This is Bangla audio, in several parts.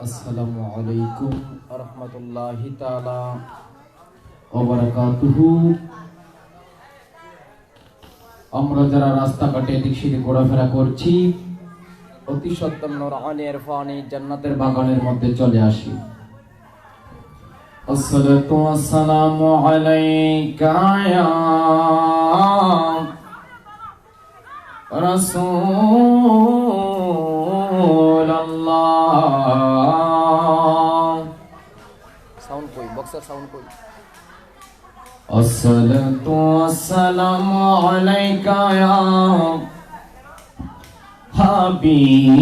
আসসালামু আলাইকুম রাহমাতুল্লাহি তাআলা ওয়া বারাকাতুহু। আমরা যারা রাস্তাঘাটে এদিক সেদিক ঘোরাফেরা করছি, অতি সত্তর নূরানি ইরফানি জান্নাতের বাগানের মধ্যে চলে আসি। আসসালাতু ওয়াসসালামু আলাইকা ইয়া রাসূলুল্লাহ। সাউন্ড কই, বক্সের সাউন্ড কই। আসসালাতু ওয়াসসালামু আলাইকা ইয়া হাবিবাল্লাহ।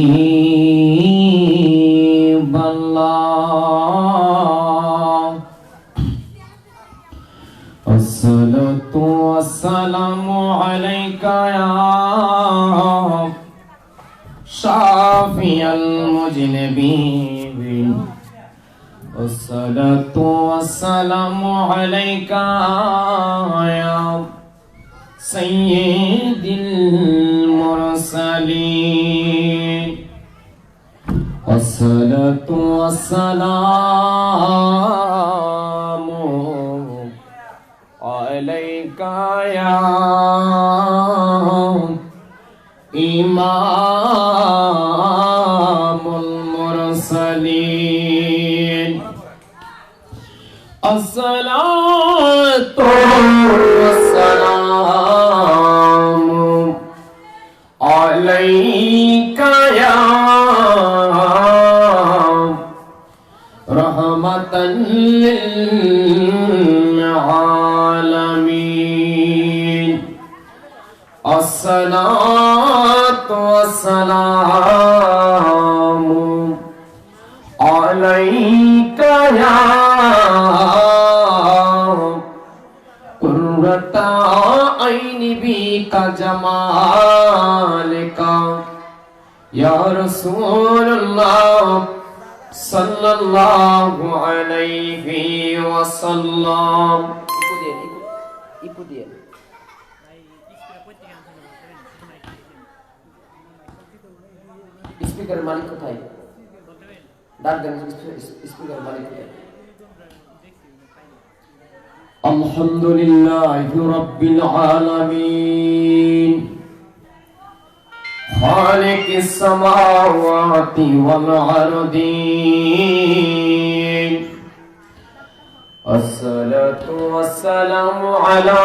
আসসালাতু ওয়াসসালামু আলাইকা ইয়া শাফিয়াল মুজনিবিন। আসসালাতু ওয়াসসালামু আলাইকা ইয়া সাইয়্যিদিল মুরসালিন। আসসালাতু ওয়াসসালামু আলাইকা ইয়া ইমামুল মুরসালিন। আসসালাতু ওয়াসসালামু আলাইকা ইয়া রাহমাতাল লিল আলামিন। আসসালাতু ওয়াসসালামু আলাইকা ইয়া কুররাতা আইনি বিকা জামালিকা ইয়া রাসূলুল্লাহ সাল্লাল্লাহু আলাইহি ওয়াসাল্লাম। ইকো দিয়ে স্পিকার মালিক কোথায়? ডাক দেন, স্পিকার মালিক কোথায়? আলহামদুলিল্লাহি রাব্বিল আলামিন খালিকিস সামাওয়াতি ওয়াল আরদিন। আসসালাতু ওয়াসসালামু আলা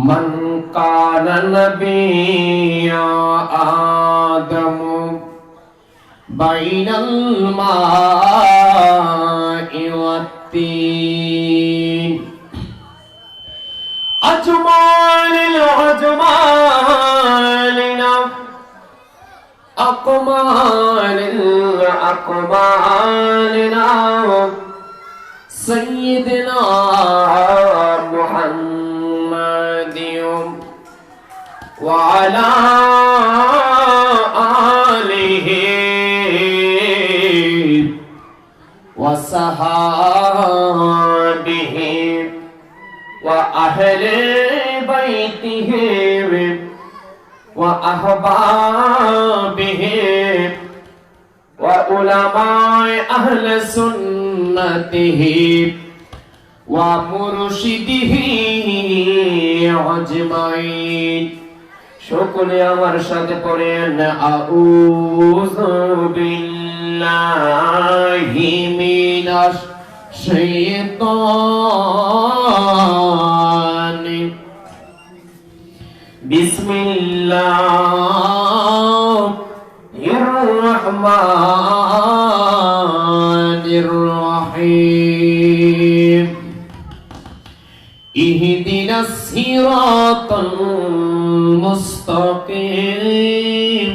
মান কানা নাবিয়্যা আদমু বাইনাল মা'i ওয়াত-তিন। আজমালিল আজমালিনা আকমালিল আকমালিনা সাইয়্যিদিনা মুহাম্মাদিন ওয়া আলা আলিহি ওয়া সাহাবিহি ওয়া আহলে বাইতিহি ওয়া আহবাবিহি ওয়া উলামায়ে আহলে সুন্নতিহি ওয়া মুরশিদিহি আজমাইন। সকলে আমার সাথে পড়েন আউযু বিল্লাহি মিনাশ শাইতানি বিসমিল্লাহির রহমানির রহিম। ইহদিনাস সিরাতাল মুস্তাকিম।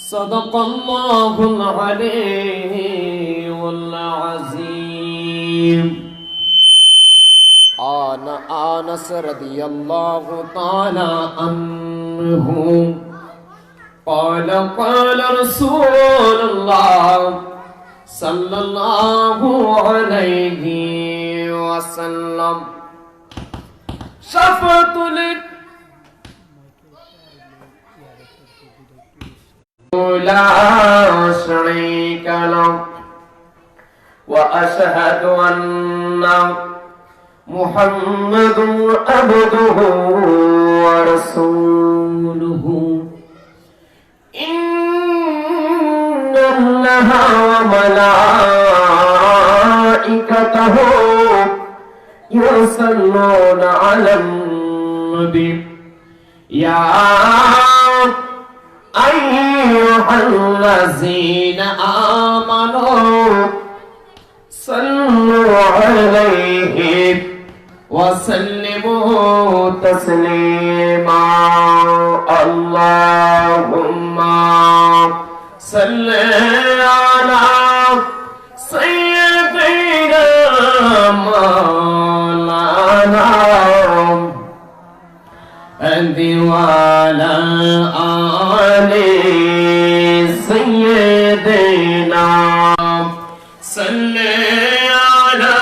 সাদাকাল্লাহুল আলিয়্যুল আযীম। আনাস রাদিয়াল্লাহু তাআলা আনহু قال قال رسول الله صلى الله عليه وسلم شفاعة لا شريك له وأشهد أن محمد عبده ورسوله إن الله وملائكته يصلون على النبي يا أيها الذين آمنوا صلوا عليه وسلموا تسليما اللهم صل على سيدنا مولانا وعلى آل سيدنا صل على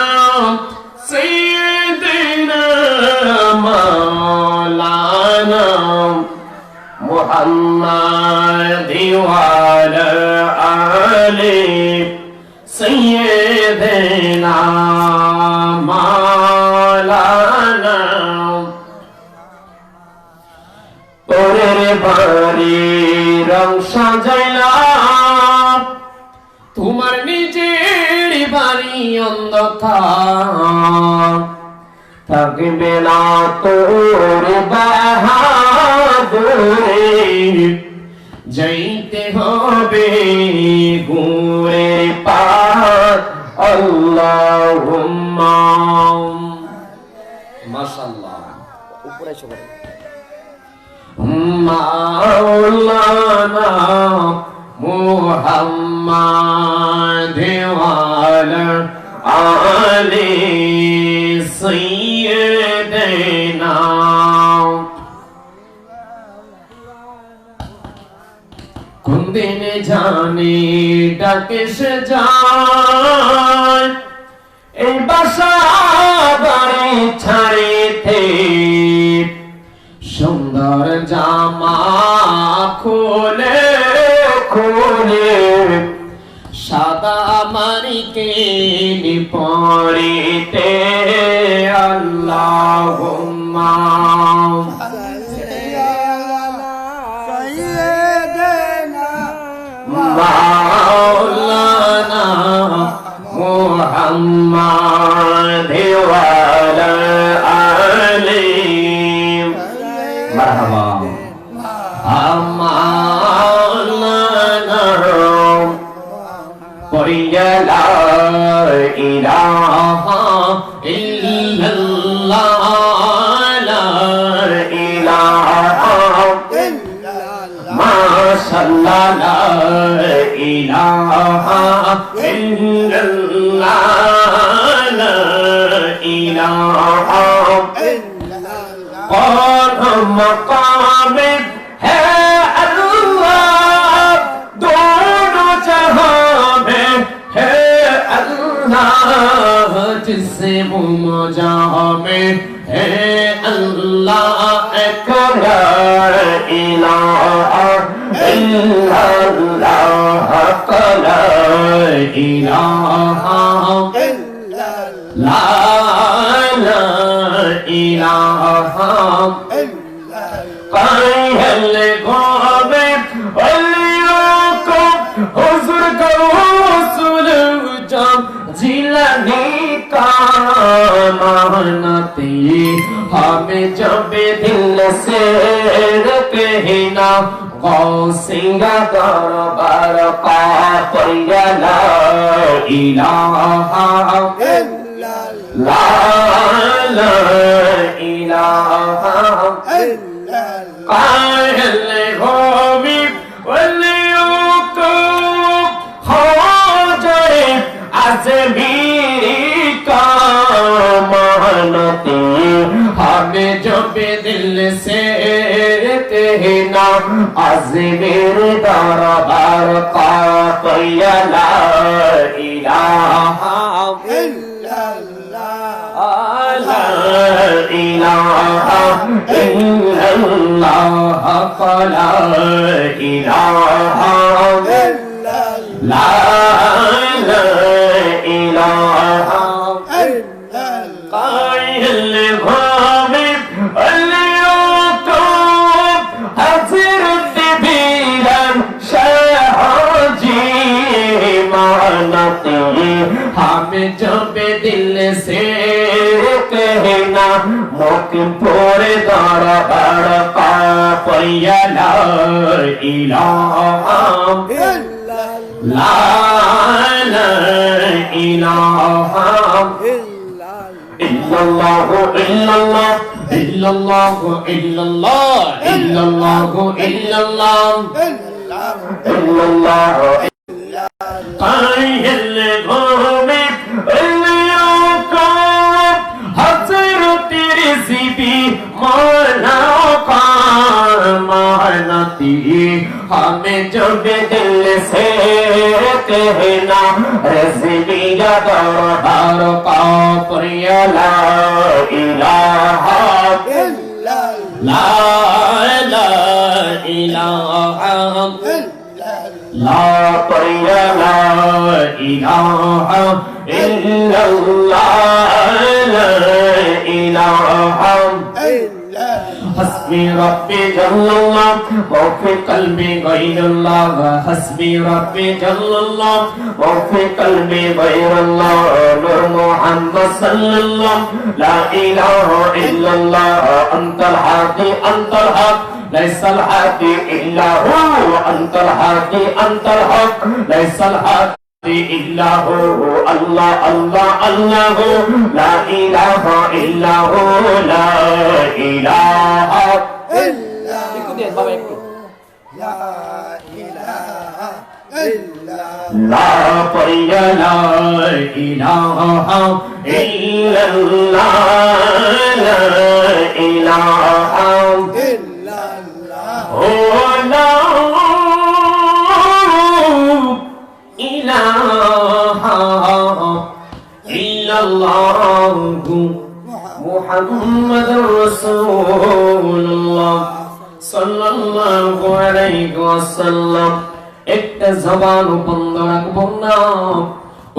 سيدنا مولانا محمد وعلى آل سيدنا مولانا ওরে বাড়ি রং সাজাইলাম তোমার নিজের বাড়ি অন্ধকার থাকবে না তোর বাহাদুরে যাইতে হবে ঘুরে পার আল্লাহুম্মা মাশাআল্লাহ উপরে সবাই মাওলানা মুহাম্মদ ওয়ালা আলি সাইয়্যিদিনা কোন দিন জানি ডাকে সে যায় এই বাসা বাড়ি ছাড়িতে সুন্দর জামা খুলে খুলে সাদা মারিকে পড়িতে আল্লাহুম্মা মাওলানা মুহাম্মদ ওয়ালা আলি মারহাবা আমানা পড়িয়া লা ইলাহা ইল্লাল্লাহ লা ইলাহা ইল্লাল্লাহ মাশাআল্লাহ লা ইলাহা ইল্লাল্লাহ লা ইলাহা ইল্লাল্লাহ قال مقام ہے اللہ دونوں جہاں میں ہے اللہ جسم جہاں میں ہے اللہ ایک لا الہ الا اللہ لا الہ الا اللہ لا ইলাহা কাইল গোবে অলিয়াকুম হুজুর গৌসুল জাম জিলানি का मानती हमें जब दिल से कहना गौसिया दरबार का परिया ला इलाहा ला ला इलाहा कायल होमी वलियुकुम हो जाए अज़मीरी का मानती हमें जब दिल से कहना अज़मीर दरबार का परिया ला इलाहा لا إله إلا الله لا إله मानती हमें जब दिल से कहना मुख पूरे दरबार का पैया ला इलाहा ला इलाहा इल्लल्लाह इल्लल्लाह इल्लल्लाह इल्लल्लाह इल्लल्लाह इल्लल्लाह इल्लल्लाह कायल घूमे का हज़रत रिज़वी मौला का मानती हमें जब दिल से कहना रिज़वी दरबार का प्रिय ला इलाहा ला इलाहा ला प्रिय ला इलाहा इल्लल्लाह ला इलाहा हस्बी रब्बी जल्लल्लाह वफ़ी क़ल्बी गैरुल्लाह हस्बी रब्बी जल्लल्लाह वफ़ी क़ल्बी गैरुल्लाह नूर मुहम्मद सल्लल्लाह ला इलाहा इल्लल्लाह अंतल हादी अंतल हक लैसल हादी इल्ला हु अंतल हादी अंतल हक लैसल हादी इल्ला हु अल्लाह अल्लाह अल्लाह ला इलाहा इल्ला हु ला इलाहा इल्ला একটু দেন বাবা একটু ला इलाहा इल्ला ला परिया ला इलाहा इल्लल्लाह ला इलाहा इल्लल्लाह ओ ला इलाहा इल्लल्लाह मुहम्मदुर रसूलुल्लाह सल्लल्लाहु अलैहि वसल्लम একটা জবান বন্ধ রাখবো না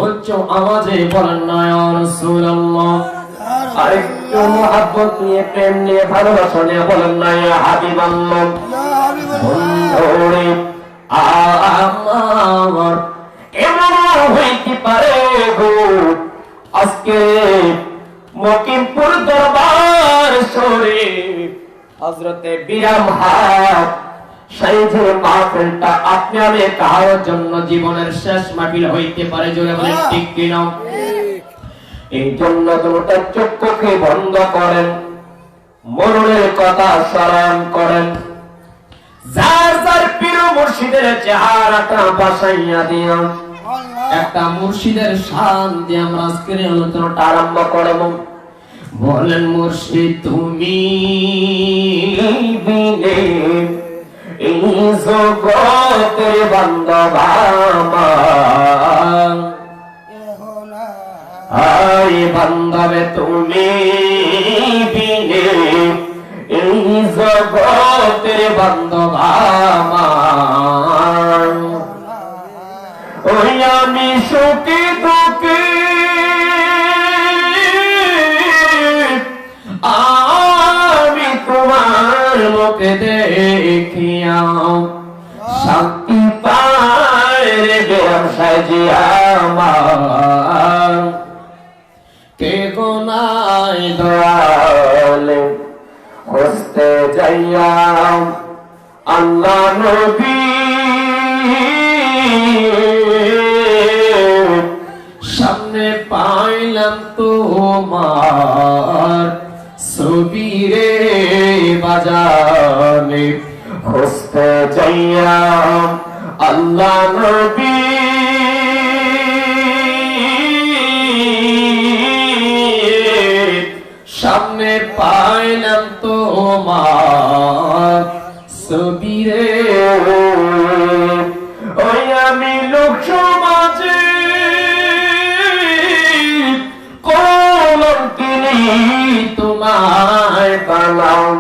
উচ্চ আওয়াজে বলেন না ইয়া রাসূলুল্লাহ আরেকটু মুহাব্বত নিয়ে প্রেম নিয়ে ভালোবাসা নিয়ে বলেন না ইয়া হাবিবাল্লাহ বন্ধুরে আমার এমন হইতে পারে গো আজকে মকিমপুর দরবার শরীফ হযরতে বিরামহাট শহীদের মাহফিলটা আপনি আমি কারোর জন্য জীবনের শেষ মাহফিল হইতে পারে জোরে বলেন ঠিক কি না এই জন্য দুটো চক্ষুকে বন্ধ করেন মরণের কথা স্মরণ করেন যার যার পীর মুর্শিদের চেহারাটা বাসাইয়া দিও একটা মুর্শিদের শান দিয়ে আমরা আজকের আলোচনাটা আরম্ভ করব বলেন মুর্শিদ তুমি বিনে এই জগতের বান্দব আমার আই বান্দবে তুমি বিনে এই জগতের বান্দব আমার ওই আমি সুখী দুঃখী আমি তোমার মুখে দেখিয়া শান্তি পায় রে ব্যবসায় যে আমার কে গোনায় দয়ালে খুঁজতে যাইয়া আল্লাহ নবী সামনে পাইলাম তোমার ছবি রে বাজারে খুঁজতে যাইয়া আল্লাহ নবী সামনে পাইলাম তোমার ছবি রে ওই আমি লোক সমাজে কলম কিনি তোমায় পালাম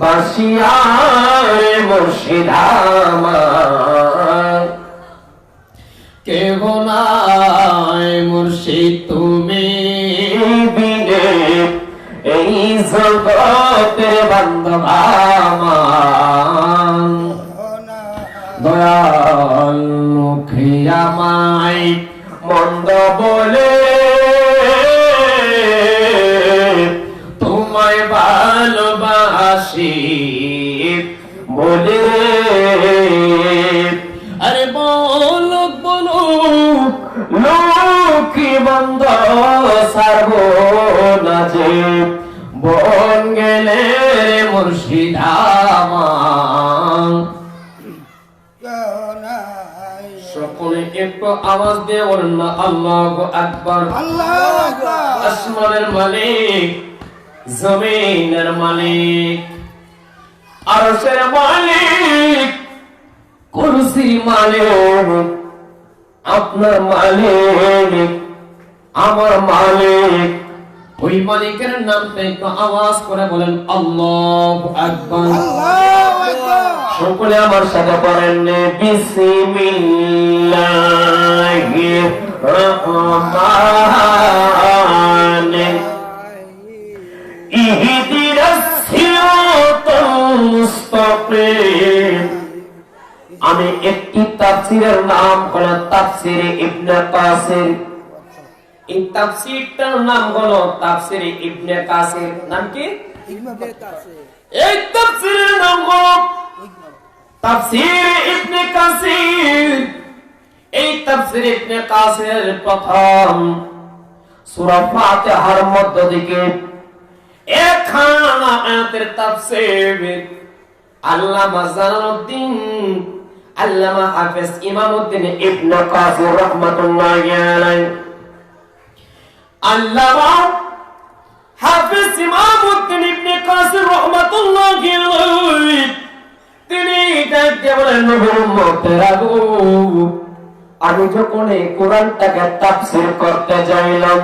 বাসিয়ারে মুর্শিদ আমার কেহ নাই মুর্শিদ তুমি বিনে এই জগতের বান্দব আমার দয়াল মুখে আমায় বলে তোমায় ভালোবাসি বলে, আরে বলুক বলুক লক্ষ্মী বন্ধ সারব না যে, বন গেলে মুর্শিদ আমার। সকলে একটু আওয়াজ দিয়ে বলেন না আল্লাহু আকবার। আল্লাহু আকবার। আসমানের মালিক, জমিনের মালিক, আরশের মালিক, কুরসির মালিক, আপনার মালিক, আমার মালিক, ওই মালিকের নামটা একটু আওয়াজ করে বলেন আল্লাহু আকবার। আল্লাহু আকবার। সকলে আমার সাথে পড়েন বিসমিল্লাহির রহমানির ইহদিনাস সিরাতাল মুস্তাকিম। আমি একটি তাফসীরের নাম হলো তাফসীরে ইবনে কাসির। এই তাফসীরটার নাম হলো তাফসীরে ইবনে কাসির। নাম কি? এই তাফসীরের নাম হলো তাফসীরে ইবনে কাসির। এই তাফসীরে ইবনে কাসির প্রথম সূরা ফাতিহার মধ্য দিকে একখানা আয়াতের তাফসীর আল্লামা জালালউদ্দিন আল্লামা হাফেজ ইমামউদ্দিন ইবনে কাসির রাহমাতুল্লাহি আলাইহি, আল্লামা হাফেজ ইমামউদ্দিন ইবনে কাসির রাহমাতুল্লাহি আলাইহি তিনি দেখতে বলেন নবীর উম্মতেরা গো, আমি যখন এই কোরআনটাকে তাফসীর করতে যাইলাম,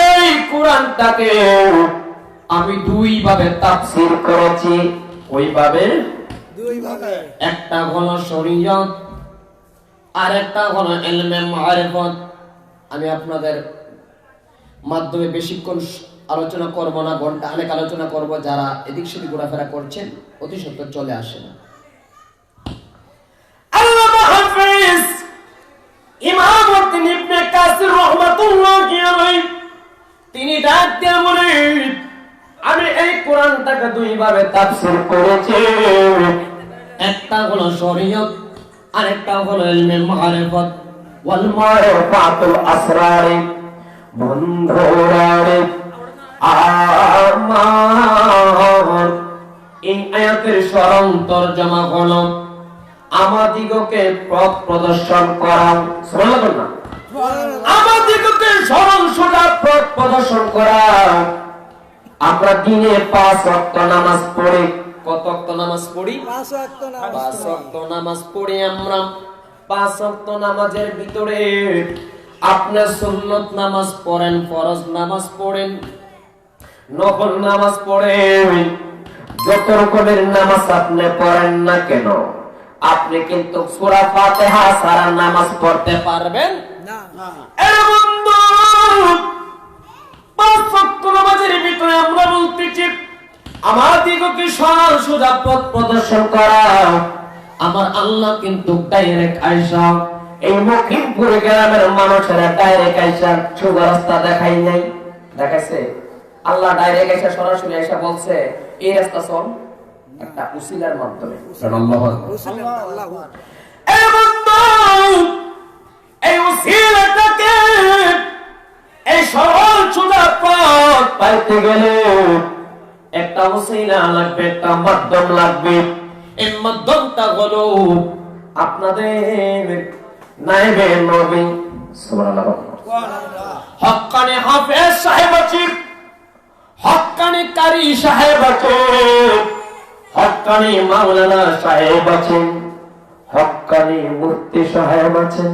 এই কোরআনটাকে আমি দুই ভাবে তাফসীর করেছি। ওইভাবে দুই ভাবে, একটা হলো শরীয়ত আর একটা হলো ইলমে মারিফত। আমি আপনাদের মাধ্যমে বেশিক্ষণ আলোচনা করব না, ঘন্টা অনেক আলোচনা করব। যারা এদিক সেদিক ঘোরাফেরা করছেন অতি সত্বর চলে আসেন। আল্লামা হাফেজ ইমামউদ্দিন ইবনে কাসির রাহমাতুল্লাহি আলাইহি তিনি ডাক দিয়ে বলেন, আমি এই কোরআনটাকে দুই ভাবে তাফসীর করেছি। একটা হলো শরীয়ত আর একটা হলো ইলমে মারিফত। ওয়াল মারিফাতুল আসরার। বন্ধুরারে আমার এই আয়াতের সরল তরজমা হলো আমাদিগকে পথ প্রদর্শন করা। সুবহানাল্লাহ না? আমাদিগকে সরল সোজা পথ প্রদর্শন করা। আমরা দিনে 5 ওয়াক্ত নামাজ পড়ি। কত ওয়াক্ত নামাজ পড়ি? 5 ওয়াক্ত নামাজ। 5 ওয়াক্ত নামাজ পড়ি আমরা। 5 ওয়াক্ত নামাজের ভিতরে আপনি সুন্নত নামাজ পড়েন, ফরজ নামাজ পড়েন, নফল নামাজ পড়েন, যত রকমের নামাজ আপনি পড়েন না কেন, আপনি কিন্তু সূরা ফাতিহা ছাড়া নামাজ পড়তে পারবেন না। এর বন্ধু 5 ওয়াক্ত নামাজের ভিতরে আমরা বলতেছি আমাদিগকে সরল সোজা পথ প্রদর্শন করা। আমার আল্লাহ কিন্তু ডাইরেক্ট আয়েশা এই মকিমপুর গ্রামের মানুষেরা ডাইরেক্ট আয়েশা সোজা রাস্তা দেখাই নাই, দেখাইছে? আল্লাহ ডাইরেক্ট আয়েশা সরাসরি আয়েশা বলছে এই রাস্তা চল, একটা উসিলার মাধ্যমে। সুবহানাল্লাহ। আল্লাহু এই বন্ধু এই উসিলাটাকে এই সরল সোজা পথ পাইতে গেলে একটা উসিলা লাগবে, একটা মাধ্যম লাগবে। এই মাধ্যমটা হলো আপনাদের নায়েবে নবী সুবহানাল্লাহ, হক্কানি হাফেজ সাহেব আছে, হক্কানি কারি সাহেব আছে, হক্কানি মাওলানা সাহেব আছেন, হক্কানি মুফতি সাহেব আছেন,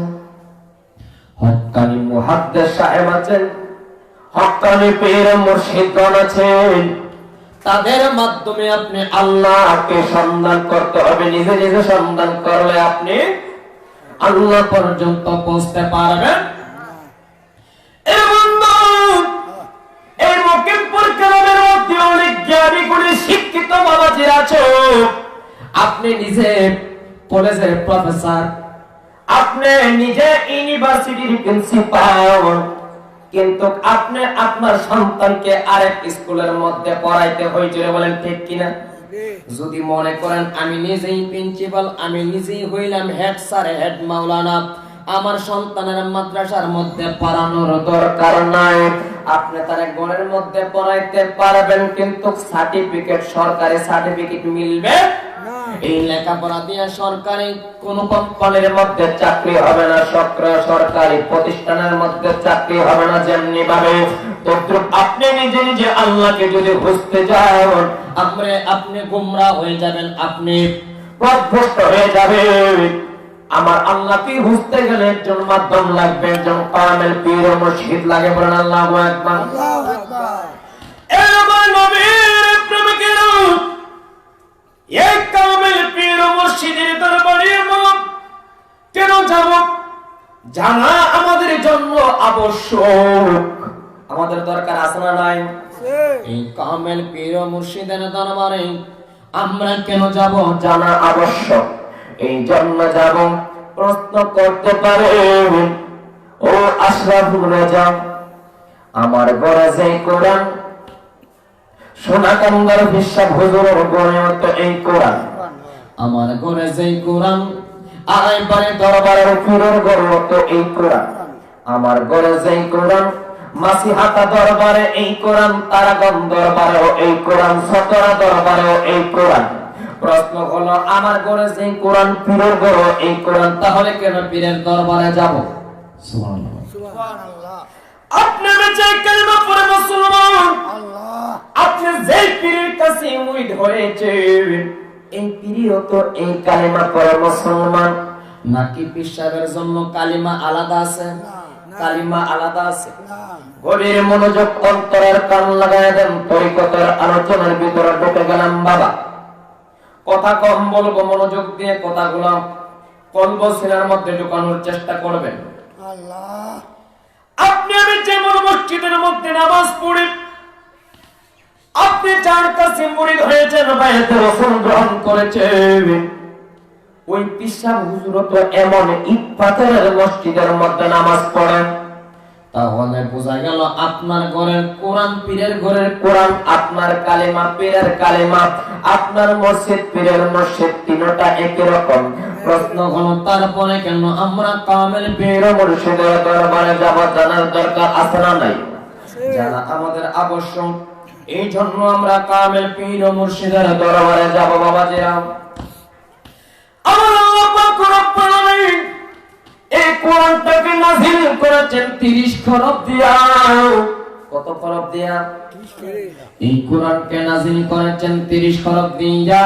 হক্কানি মুহাদ্দিস সাহেব আছেন, হক্কানি পীর মুর্শিদগণ আছেন। তাদের মাধ্যমে আপনি আল্লাহকে সন্ধান করতে হবে। নিজে নিজে সন্ধান করলে আপনি আল্লাহ পর্যন্ত পৌঁছতে পারবেন। এই মকিমপুর গ্রামের মধ্যে অনেক জ্ঞানী গুণী শিক্ষিত বাবাজি আছে। আপনি নিজে কলেজের প্রফেসর, আপনি নিজে ইউনিভার্সিটির প্রিন্সিপাল, কিন্তু আপনি আপনার সন্তানকে আরেক স্কুলের মধ্যে পড়াইতে হয়েছে, বলেন ঠিক কিনা? যদি মনে করেন আমি নিজেই প্রিন্সিপাল, আমি নিজেই হইলাম হেড স্যার, হেড মাওলানা, আমার সন্তানের মাদ্রাসার মধ্যে পড়ানোর দরকার নাই, আপনি তার ঘরের মধ্যে পড়াইতে পারবেন, কিন্তু সার্টিফিকেট, সরকারি সার্টিফিকেট মিলবে না। এই লেখাপড়া দিয়ে সরকারি কোন কোম্পানির মধ্যে চাকরি হবে না, সরকারি প্রতিষ্ঠানের মধ্যে চাকরি হবে না। যেমনি ভাবে তদ্রুপ আপনি নিজে নিজে আল্লাহকে যদি বুঝতে যান, আপনি গোমরা হয়ে যাবেন, আপনি পথভ্রষ্ট হয়ে যাবেন। আমার আল্লাহকে বুঝতে গেলে একজন মাধ্যম লাগবে, একজন কামেল পীর ও মুর্শিদ লাগে। বলেন আল্লাহু আকবার। আল্লাহু আকবার। এ আমার নবীর প্রেমিকেরা, এই কামেল পীর ও মুর্শিদের দরবারে আমরা কেন যাব? জানা আমাদের জন্য আবশ্যক। আমাদের দরকার আছে না নাই? এই কামেল পীর ও মুর্শিদের দরবারে আমরা কেন যাব? জানা আবশ্যক। এই জন্য যাব। প্রশ্ন করতে পারে, ও আশরাফুল রাজা, আমার ঘরে যে কোরআন, সোনাকান্দার বিশ্বাস হুজুরের ঘরে তো এই কোরআন, আমার ঘরে যে কোরআন, আইবারে দরবারের পীরের ঘরে তো এই কোরআন, আমার ঘরে যে কোরআন, মাসিহাতা দরবারে এই কোরআন, তারাগণ দরবারেও এই কোরআন, সতরা দরবারেও এই কোরআন। প্রশ্ন হলো, আমার ঘরে যে কোরআন, পীরের ঘরে এই কোরআন, তাহলে কেন পীরের দরবারে যাব? সুবহানাল্লাহ। সুবহানাল্লাহ। আপনি যে কালিমা পড়ে মুসলমান, আল্লাহ। আপনি যে পীরের কাছে মুড়ি ধরেছেন, এই পীরও তো এই কালিমা পড়ে মুসলমান। নাকি পীর সাহেবের জন্য কালিমা আলাদা আছে? কালিমা আলাদা আছে। গভীর মনোযোগ, অন্তরের কান লাগায় দেন। তরিকতের আলোচনার ভিতরে ঢুকে গেলাম বাবা। কথা কম বলবো, মনোযোগ দিয়ে কথাগুলো কলব সিনার মধ্যে ঢুকানোর চেষ্টা করবেন। আল্লাহ। আপনি আমি যেমন মসজিদের মধ্যে নামাজ পড়ি, আপনি যার কাছে মুরিদ হয়েছেন, বায়াতে রাসূল গ্রহণ করেছেন, ওই পিসাব হুজুর তো এমন ইট পাথরের মসজিদের মধ্যে নামাজ পড়েন। তাহলে বোঝা গেল আপনার ঘরের কোরআন পীরের ঘরের কোরআন, আপনার কালেমা পীরের কালেমা, আপনার মসজিদ পীরের মসজিদ, তিনটা একই রকম। প্রশ্ন হলো, তারপরে কেন আমরা কামেল পীর ও মুর্শিদের দরবারে যাব? জানার দরকার আছে না নাই? জানা আমাদের আবশ্যক। এই জন্য আমরা কামেল পীর ও মুর্শিদের দরবারে যাব। বাবাজিরা, আমার আল্লাহ পাক রব্বুল আলামিন এই কোরআনটাকে নাযিল করেছেন 30 খরব দিয়া। কত খরব দিয়া? এই কোরআনকে নাযিল করেছেন 30 খরব দিয়া।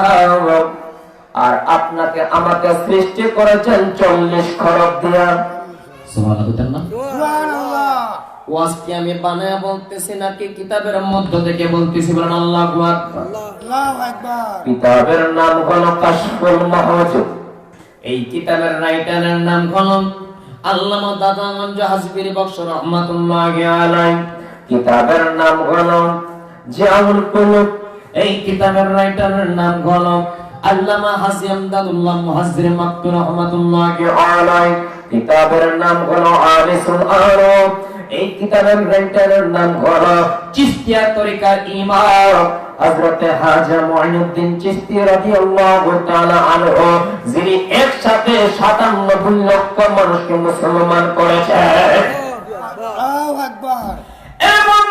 আর আপনাকে আমাকে সৃষ্টি করেছেন 40 খরব দিয়া। সুবহানাল্লাহ। সুবহানাল্লাহ। ওয়াজকে আমি বানায়া বলতেছি নাকি কিতাবের মধ্য থেকে বলতেছি? বলেন আল্লাহু আকবার। আল্লাহু আকবার। কিতাবের নাম হলো কাশফুল মাহজুব। এই কিতাবের রাইটারের নাম হলো আল্লামা দাদাগঞ্জ হাসবির বক্স রহমাতুল্লাহি আলাইহি। কিতাবের নাম হলো জাউল কুলুব। এই কিতাবের রাইটারের নাম হলো আল্লামা হাজি আমদাদুল্লাহ মুহাজ্জির মাকতুম রহমাতুল্লাহি আলাইহি। কিতাবের নাম হলো আনিসুল আরব। এই কিতাবের রাইটারের নাম হলো চিশতিয়া তরিকার ইমাম হযরত হাজী মুঈনুদ্দিন চিশতি রাদিয়াল্লাহু তাআলা আনহু, যিনি একসাথে ৯৭ লক্ষ মানুষকে মুসলমান করেছেন। আল্লাহু আকবার। এবং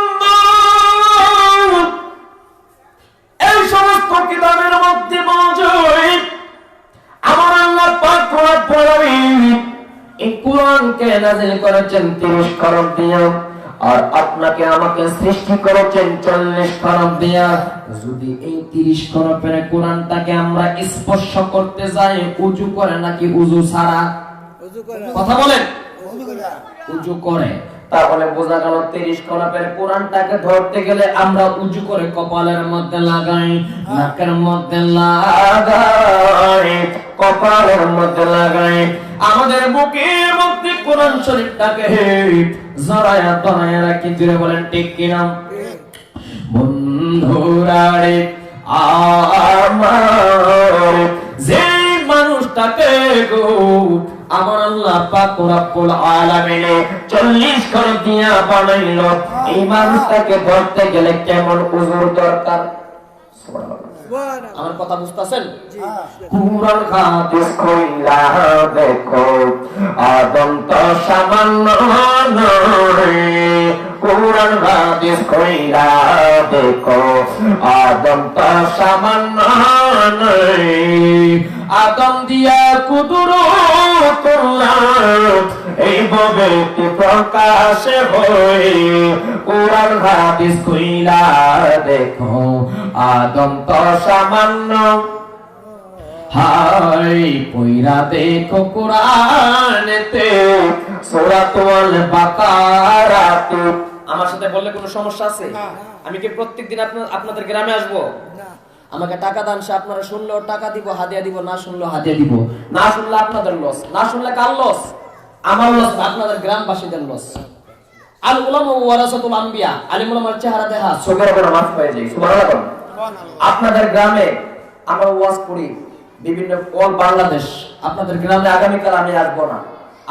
এই সমস্ত কিতাবের মধ্যে মজুদ আমার আল্লাহ পাক রব্বুল আলামিন এই কোরআনকে নাযিল করেছেন 30 খরব দিয়া, আর আপনাকে আমাকে সৃষ্টি করেছেন 40 খরব দিয়া। যদি এই 30 খরবের কোরআনটাকে আমরা স্পর্শ করতে যাই, উযু করে নাকি উযু ছাড়া? ওযু করে। কথা বলেন। ওযু করে। উযু করে। তাহলে বোঝা গেল 30 খরবের কোরআনটাকে ধরতে গেলে আমরা উযু করে কপালের মধ্যে লাগাই, নাকের মধ্যে লাগাই, কপালের মধ্যে লাগাই, আমাদের বুকের মধ্যে কোরআন শরীফটাকে জড়ায়া ধরায়া রাখি। জুড়ে বলেন ঠিক কিনা? বন্ধুরারে আমার যে মানুষটাকে গো আমার আল্লাহ পাক রব্বুল আলামিন 40 করে দিয়া বানাইলো। এই মানুষটাকে ধরতে গেলে কেমন উজুর দরকার? সুবহানাল্লাহ। আমার কথা বুঝতেছেন? কুরআন হাদিস কইলা দেখো, আদম তো সামান্য নয়। কুরআন হাদিস কইলা দেখো, আদম তো সামান্য নয়। আদম দিয়া কুদরতুল্লাহ এই ভবেতে প্রকাশে হই। কুরআন হাদিস কইলা দেখো, আদম তো সামান্য। হাই পয়রা দেখো কুরআনেতে সূরাতুল বাকারাতে। আমার সাথে বললে কোনো সমস্যা আছে? আমি কি প্রত্যেকদিন আপনাদের গ্রামে আসবো? আমাকে টাকা দান, সে আপনারা শুনলেও টাকা দিব, হাদিয়া দিব, না শুনলেও হাদিয়া দিব। না শুনলে আপনাদের লস, না শুনলে কার লস? আমার লস, আপনাদের গ্রামবাসীদের লস। আল উলামা ওয়ারাসাতুল আম্বিয়া, আলিম উলামার চেহারা দেখা চোখের উপর মাফ হয়ে যায়। সুবহানাল্লাহ। আপনাদের গ্রামে আমরা ওয়াজ করি বিভিন্ন অল বাংলাদেশ। আপনাদের গ্রামে আগামীকাল আমি আসবো না,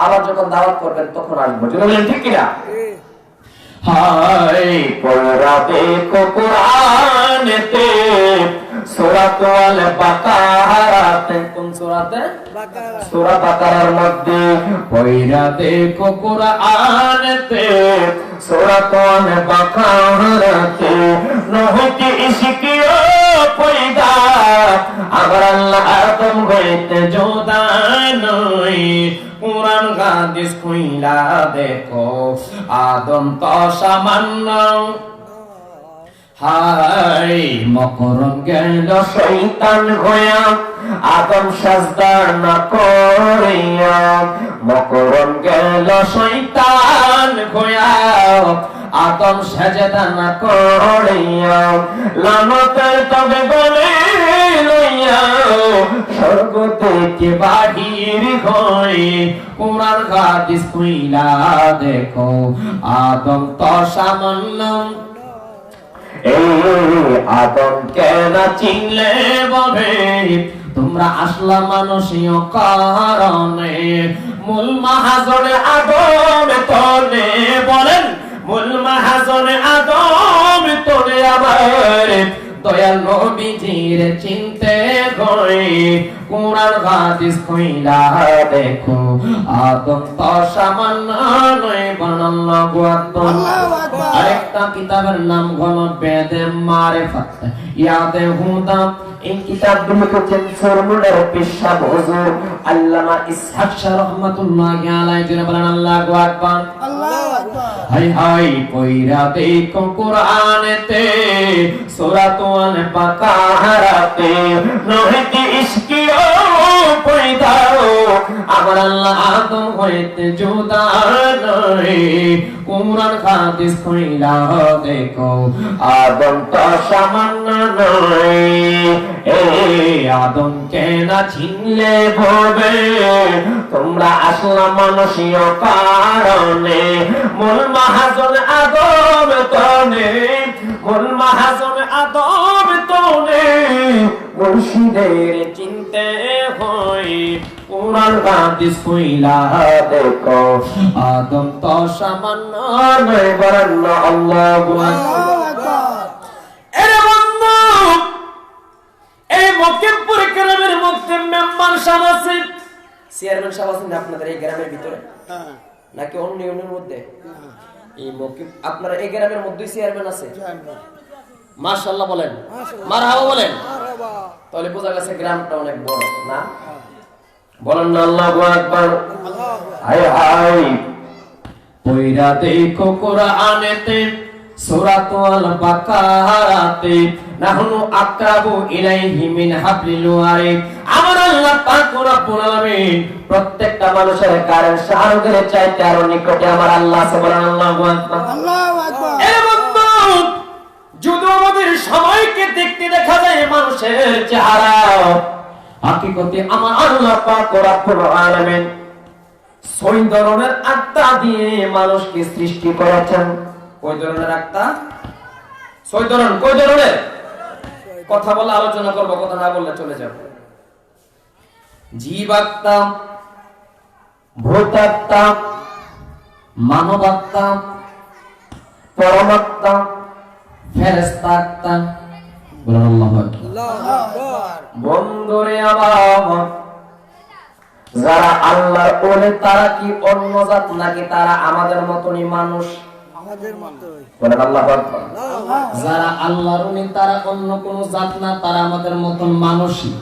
আবার যখন দাওয়াত করবেন তখন আসবো। বলেন ঠিক কিনা? হাই পড়া দেখো কুরআনেতে সূরাতুল বাকারাতে। কোন সূরাতে? বাকারা। সূরা বাকারার মধ্যে পড়া দেখো কুরআনেতে সূরাতুল বাকারাতে নহতি ইশকিও পয়দা। আবার আল্লাহ আদম হইতে জুদা নয়। কুরআন হাদিস কইলা দেখো, আদম তো সামান্য। হাই মকরম গেল শয়তান হইয়া, আদম সাজদা না করিয়া। মকরম গেল শয়তান হইয়া, আদম সাজদা না করিয়া। লানতের তবে বলে লইয়া স্বর্গ থেকে বাহির হই। কুরআন হাদিস কইলা দেখো, আদম তো সামান্য। এই আদম কেন চিনলে বলে তোমরা আসলা মানুষীয় কারণে। মূল মাহাজনে আদম তোলে, বলেন মূল মাহাজনে আদম তোলে। আবার দয়াল নবীজির চিনতে কই। কুরআন হাদিস কইলা দেখো, আদম তো সামান্য নয়। আল্লাহু আকবার। আরেকটা কিতাবের নাম হলো বেদে মারিফাত ইয়াদে হুদা। এই কিতাবটি লিখেছেন ফরমুলার পেশাব হুজুর আল্লামা ইসহাক শাহ রাহমাতুল্লাহি আলাইহি। যিনি বলেন আল্লাহু আকবার। আল্লাহু আকবার। হাই হাই পয়রা দেখো কুরআনেতে সূরাতুল বাকারাতে নহতি ইশকিও পয়দা। আবার আল্লাহ আদম হইতে জুদা নয়। কুরআন হাদিস কইলা দেখো, আদম তো সামান্য নয়। এই আদম কেন চিনলে ভবে তোমরা আসলা মানুষীয় কারণে। মূল মাহাজন আদম তনে, মূল মাহাজন আদম তনে। মুর্শিদের চিনতে হই। কুরআন হাদিস কইলা দেখো, আদম তো সামান্য নয়। বলেন আল্লাহু আকবার। এরে বন্ধু, এই মক্কেমপুর গ্রামের মধ্যে মেম্বার সাহেব আছে, চেয়ারম্যান সাহেব আছেন আপনাদের এই গ্রামের ভিতরে নাকি অন্য ইউনিয়নের মধ্যে? এই মক্কেম আপনারা এই গ্রামের মধ্যেই চেয়ারম্যান আছে? মাশাআল্লাহ বলেন, মারহাবা বলেন। তাহলে বোঝা গেছে গ্রামটা অনেক বড় না? বলেন না আল্লাহু আকবার। হাই হাই পয়রা দেখো কুরআনেতে সূরাতুল বাকারাতে নাহনু আকরাবু ইলাইহি মিন হাবলিল ওয়ারিদ। আমার আল্লাহ পাক রব্বুল আলামিন প্রত্যেকটা মানুষের কারণ শাহরুখের চাইতে আরো নিকটে আমার আল্লাহ। সুবহানাল্লাহু আকবার। আল্লাহু আকবার। এ বন্ধু, যদি আমাদের সবাইকে দেখতে দেখা যায় মানুষের চেহারা, হাকিকতে আমার আল্লাহ পাক রব্বুল আলামিন 6 ধরনের আত্মা দিয়ে মানুষকে সৃষ্টি করেছেন। কয় ধরনের আত্মা? 6 ধরনের। কয় ধরনের? কথা বলে আলোচনা করব, কথা না বললে চলে যাব। জীব আত্মা, ভূতাত্মা, মানবাত্মা, পরমাত্মা, ফেরেশতা আত্মা। বলুন আল্লাহু আকবার। আল্লাহু আকবার। বন্ধুরে আমার, যারা আল্লাহর ওলি তারা কি অন্য জাত নাকি তারা আমাদের মতনই মানুষ? আমাদের মতোই। বলেন আল্লাহু আকবার। যারা আল্লাহর ওলি তারা অন্য কোন জাত না, তারা আমাদের মতন মানুষই।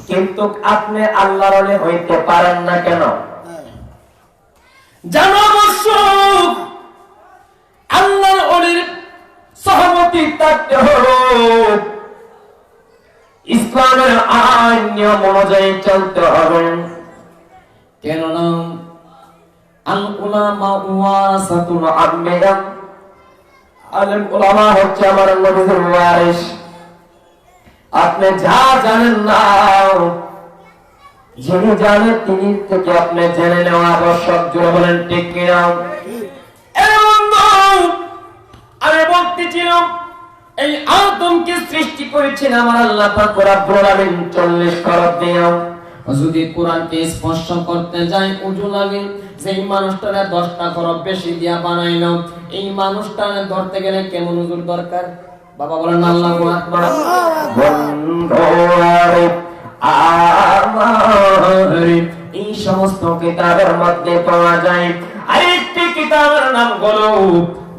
কিন্তু আপনি আল্লাহর ওলি হইতে পারেন না কেন? হ্যাঁ। জানো অবশ্য আল্লাহর ওলির সহমতি থাকতে হবে, ইসলামের আইন নিয়ম অনুযায়ী চলতে হবে। কেননা আল উলামা ওয়ারাসাতুল আম্বিয়া, আলেম উলামা হচ্ছে আমার নবীর ওয়ারিস। আপনি যা জানেন না, যিনি জানেন তিনি থেকে আপনি জেনে নেওয়া আবশ্যক। জোরে বলেন ঠিক কিনা? আমি বলতেছিলাম এই আদমকে সৃষ্টি করেছেন আমার আল্লাহ পাক রব্বুল আলামিন 40 খরচ দিয়ে। যদি কোরআনকে স্পর্শ করতে যায় উজু লাগে, যেই মানুষটারে 10টা খরচ বেশি দিয়া বানাইলো, এই মানুষটারে ধরতে গেলে কেমন উজুর দরকার? বাবা বলেন আল্লাহু আকবার। বন্ধুরে আমার, এই সমস্ত কিতাবের মধ্যে পাওয়া যায় আরেকটি কিতাবের নাম হলো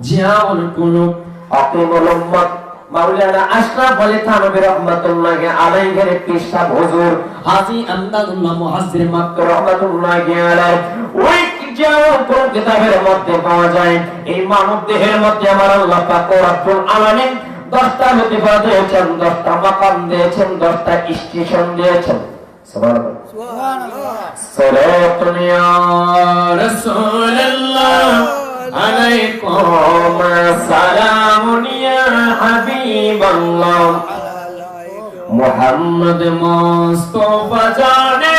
জিয়াউল কুলুব। আকিমুল উম্মাত মাওলানা আশরাফ আলী থানভী রাহমাতুল্লাহি আলাইহির কিতাব হুজুর হাজী আমদাদুল্লাহ মুহাজ্জির মাক্কা রাহমাতুল্লাহি আলাইহি ওই জিয়াউল কুলুব কিতাবের মধ্যে পাওয়া যায় এই মানব দেহের মধ্যে আমার আল্লাহ পাক রব্বুল আলামিন 10টা লতিফা দিয়েছেন, 10টা মাকাম দিয়েছেন, 10টা স্টেশন দিয়েছেন। সুবহানাল্লাহ। সুবহানাল্লাহ। সালাতুন ইয়া রাসূলুল্লাহ আলাইকুম সালামুন ইয়া হাবিবাল্লাহ মুহাম্মদ মুস্তাফা জানে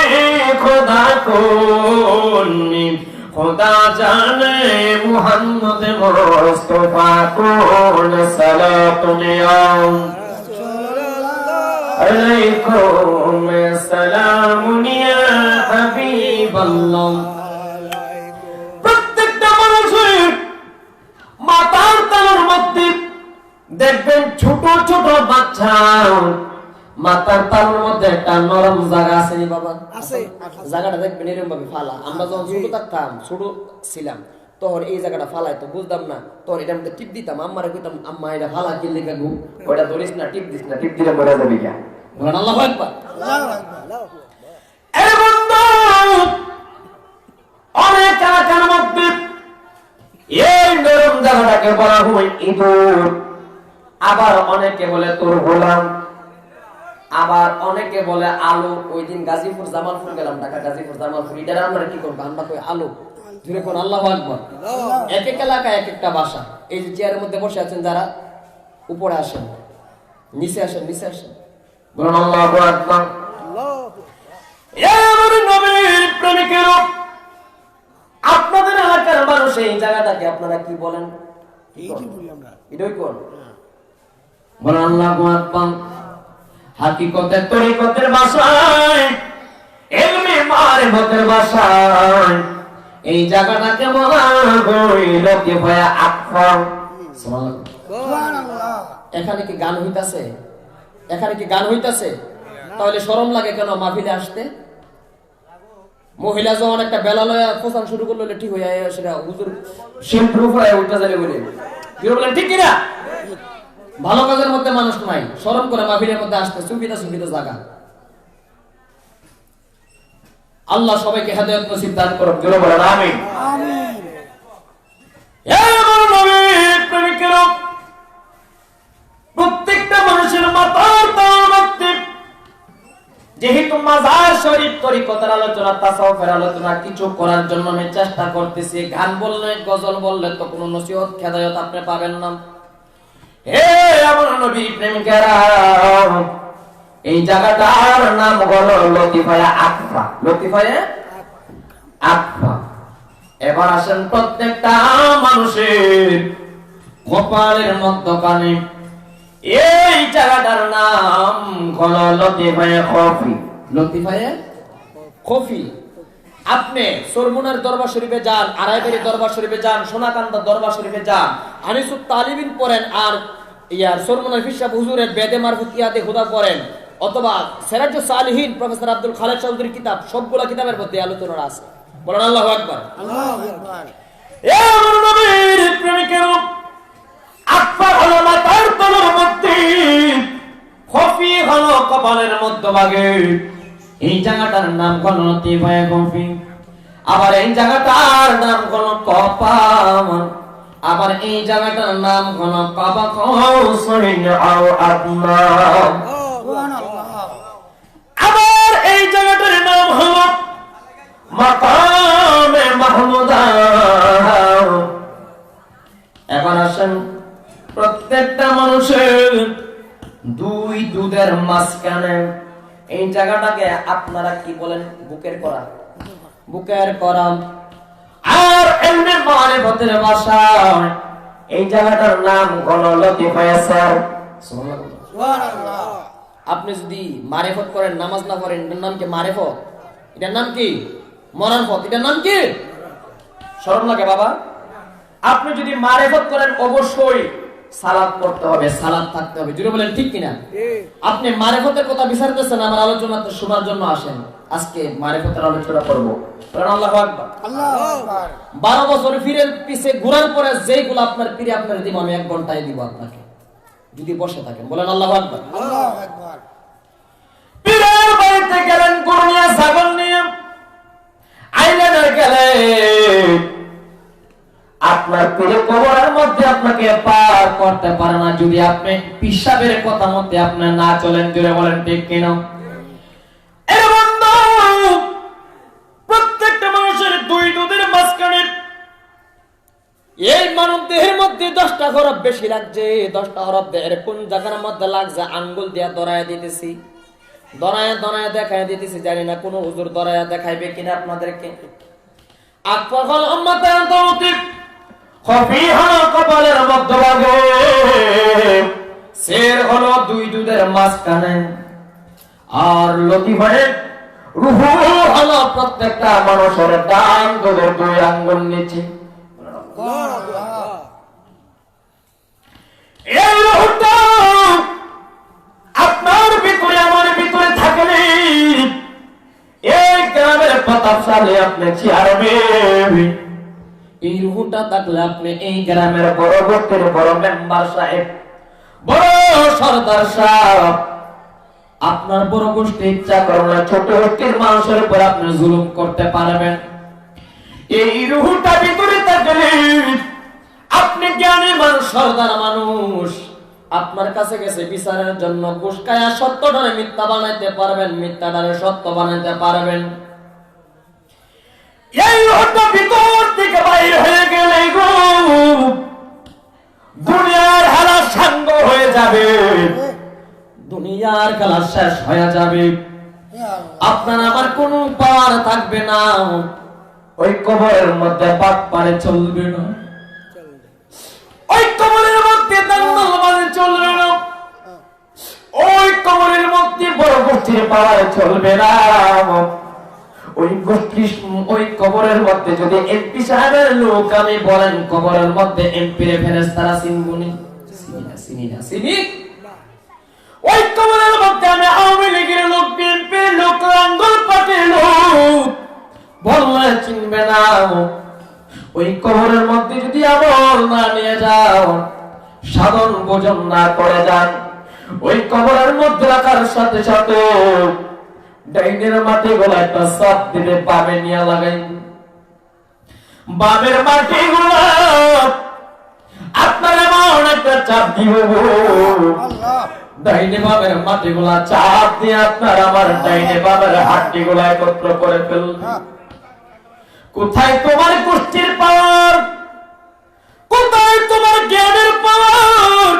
খোদা কোনি, খোদা জানে মুহাম্মদ মুস্তাফা কোন। সালাতুন ইয়া আলাইকুম সালামুন ইয়া হাবিবাল্লাহ। প্রত্যেকটা মানুষের মাথার তালুর মধ্যে দেখবেন ছোট ছোট বাচ্চা, মাথার তালুর মধ্যে একটা নরম জায়গা আছে নি বাবা? আছে। জায়গাটা দেখবেন এরকম ভাবে ফালা। আমরা যখন ছোট থাকতাম, ছোট ছিলাম, তখন এই জায়গাটা ফালাই তো বুঝতাম না, তখন এটার মধ্যে টিপ দিতাম। আম্মারে কইতাম, আম্মা এটা ফালা কি লেখা গো? ওটা ধরিস না, টিপ দিস না, টিপ দিলে মরে যাবি কেন? বলেন আল্লাহু আকবার। আল্লাহু আকবার। এই বন্ধু, অনেক এলাকার মধ্যে এই নরম জায়গাটাকে বলা হয় ইঁদুর, আবার অনেকে বলে তোর গোলাম, আবার অনেকে বলে আলু। ওই দিন গাজীপুর জামালপুর গেলাম, ঢাকা গাজীপুর জামালপুর, এটা আমরা কি করবো? আমরা কই আলু, ধরে কোন আল্লাহু আকবার। এক এক এলাকায় এক একটা ভাষা। এই যে চেয়ারের মধ্যে বসে আছেন যারা, উপরে আসেন, নিচে আসেন, নিচে আসেন, বলুন আল্লাহু আকবার। আমার নবীর প্রেমিকেরা, আপনাদের এলাকার মানুষ এই জায়গাটাকে আপনারা কি বলেন? এই কি বলি আমরা? এটাই কোন বলেন আল্লাহু আকবার। হাকিকতে তরিকতের ভাষায়, ইলমে মারিফতের ভাষায় এই জায়গাটাকে বলা হয় লতিফা আকফা। সুবহানাল্লাহ। সুবহানাল্লাহ। এখানে কি গান হইতাছে? এখানে কি গান হইতাছে? তাহলে শরম লাগে কেন মাহফিলে আসতে? মহিলা যখন একটা বেলা লয়া প্রচার শুরু করলো, ঠিক হয়ে যায় সেটা হুজুর শিমপ্রুফ হয়ে উঠতে যাবে বলে কি বলেন? ঠিক কিনা? ভালো কাজের মধ্যে মানুষ নাই, শরম করে মাহফিলের মধ্যে আসতে। সুবিধা সুবিধা জায়গা। আল্লাহ সবাইকে হেদায়েত নসিব দান করুন। জোরে বলেন আমিন। আমিন। আমার নবীর প্রেমিকেরা, প্রত্যেকটা মানুষের মাথার তালুর মধ্যে যেহেতু মাজার শরীফ তরিকতের আলোচনা, তাসাউফের আলোচনা কিছু করার জন্য আমি চেষ্টা করতেছি। গান বললে, গজল বললে তো কোনো নসিহত হেদায়েত আপনি পাবেন না। হে আমার নবী প্রেমিকেরা, এই জায়গাটার নাম হলো লতিফায়ে আকফা। লতিফায়ে আকফা। এবার আসেন, প্রত্যেকটা মানুষের কপালের মধ্যখানে এই জায়গাটার নাম হলো লতিফায়ে খফি। লতিফায়ে খফি। আপনি সরমুনার দরবার শরীফে যান, আড়াইবাড়ি দরবার শরীফে যান, সোনাকান্দা দরবার শরীফে যান, আনিসুত তালিবিন পড়েন, আর সরমুনার ফিরসাব হুজুরের বেদে মারফুত ইয়াদে হুদা পড়েন, অথবা সিরাজুস সালিহিন প্রফেসর আব্দুল খালেদ চৌধুরীর কিতাব, সবগুলা কিতাবের মধ্যে আলোচনা আছে। বলেন আল্লাহু আকবার। আল্লাহু আকবার। এ আমার নবীর প্রেমিকের আকবার হলো মাথার তলার মধ্যে, খফি হলো কপালের মধ্যভাগে। এই জায়গাটার নাম হলো লতিফায়ে খফি, আবার এই জায়গাটার নাম হলো কপাল, আবার এই জায়গাটার নাম হলো কাবা কৌসাইন আও আদনা। সুবহানাল্লাহ। আবার এই জায়গাটার নাম হলো মাকামে মাহমুদা। এখন আসেন, প্রত্যেকটা মানুষের দুই দুধের মাঝখানে এই জায়গাটাকে আপনারা কি বলেন? বুকের করা, বুকের করা। আর এমনি মারিফতের ভাষায় এই জায়গাটার নাম হলো লতিফায়ে সার। সুবহানাল্লাহ। আপনি যদি মারেফত করেন, নামাজ না পড়েন, এটার নাম কি মারেফত? এটার নাম কি মরানফত? এটার নাম কি? শরম লাগে বাবা? আপনি যদি মারিফত করেন অবশ্যই সালাত পড়তে হবে, সালাত থাকতে হবে। জুড়ে বলেন ঠিক কিনা? আপনি মারেফতের কথা বিচারতেছেন, আমার আলোচনা তো শোনার জন্য আসেন। আজকে মারেফতের আলোচনা করব। বলেন আল্লাহু আকবার। আল্লাহু আকবার। 12 বছর ফিরে পিছে ঘোরার পরে যেইগুলো আপনার পীরে আপনার দিব, আমি 1 ঘন্টায় দিব আপনাকে, যদি বসে থাকেন। বলেন আল্লাহু আকবার। আল্লাহু আকবার। পীরের বাড়িতে গেলেন গরু নিয়ে, ছাগল নিয়ে, আইলেন আর গেলেন, আপনার পীরের কবরের মধ্যে আপনাকে পার করতে পারে না যদি আপনি পিশাবের কথা মতে আপনি না চলেন। জুড়ে বলেন ঠিক কিনা? এর বন্ধু, প্রত্যেকটা মানুষের দুই দুধের মাঝখানে এই মানব দেহের মধ্যে 10টা হরফ বেশি লাগছে। 10টা হরফ দেহের কোন জায়গার মধ্যে লাগছে? আঙ্গুল দিয়া ধরায়া দিতেছি, ধরায়া ধরায়া দেখায় দিতেছি। জানি না কোন হুজুর ধরায়া দেখাইবে কিনা আপনাদেরকে। আকবার হল উম্মতের তৌফিক, খফি হলো কপালের মধ্যভাগে, শের হলো দুই দুধের মাঝখানে, আর লতিফায়ে রূহু হলো প্রত্যেকটা মানুষের ডান দুধের 2 আঙ্গুল নিচে। সুবহানাল্লাহ। এই রূহটা আপনার ভিতরে আমার ভিতরে থাকলে এই গ্রামের প্রতাপশালী আপনি চেয়ারবে, এই রুহুটা থাকলে আপনি এই গ্রামের বড় গোত্রের বড় মেম্বার সাহেব, বড় সর্দার সাহেব, আপনার বড় গোষ্ঠী ইচ্ছা করলে ছোট গোষ্ঠীর মানুষের উপর আপনি জুলুম করতে পারবেন। এই রূহটা ভিতরে থাকলে আপনি জ্ঞানী মানুষ, সর্দার মানুষ, আপনার কাছে গেছে বিচারের জন্য, ঘুষকায়া সত্যটারে মিথ্যা বানাইতে পারবেন, মিথ্যাটারে সত্য বানাইতে পারবেন। এই রূহটা ভিতর থেকে বাইরে হয়ে গেলে গো দুনিয়ার হালা সাঙ্গ হয়ে যাবে, দুনিয়ার খেলা শেষ হয়ে যাবে, ইয়া আল্লাহ। আপনার আমার কোনো পাওয়ার থাকবে না, ওই কবরের মধ্যে পাক পারে চলবে না, ওই কবরের মধ্যে দাঙ্গল মানে চলবে না, ওই কবরের মধ্যে বড় গোষ্ঠীর পাওয়ার চলবে না। ওই গোষ্ঠী, ওই কবরের মধ্যে যদি এমপি সাহেবের লোক আমি বলেন, কবরের মধ্যে এমপি রে ফেরেশতারা চিনবনি? চিনি না। চিনি? ওই কবরের মধ্যে আমি আওয়ামী লীগের লোক, বিএনপির লোক, লাঙ্গল পার্টির লোক বললে চিনবে না। ওই কবরের মধ্যে যদি আমল না নিয়ে যাও, সাধন ভোজন না করে যান, ওই কবরের মধ্যে রাখার সাথে সাথে ডাইনের মাটি গুলা একটা চাপ দিলে বামে নিয়ে লাগাই, বামের মাটি গুলা আপনার এমন একটা চাপ দিব, আল্লাহ। ডাইনে বামের মাটি গুলা চাপ দিয়ে আপনার আমার ডাইনে বামের হাড্ডি গুলা একত্র করে ফেলবে। কোথায় তোমার গোষ্ঠীর পাওয়ার? কোথায় তোমার জ্ঞানের পাওয়ার?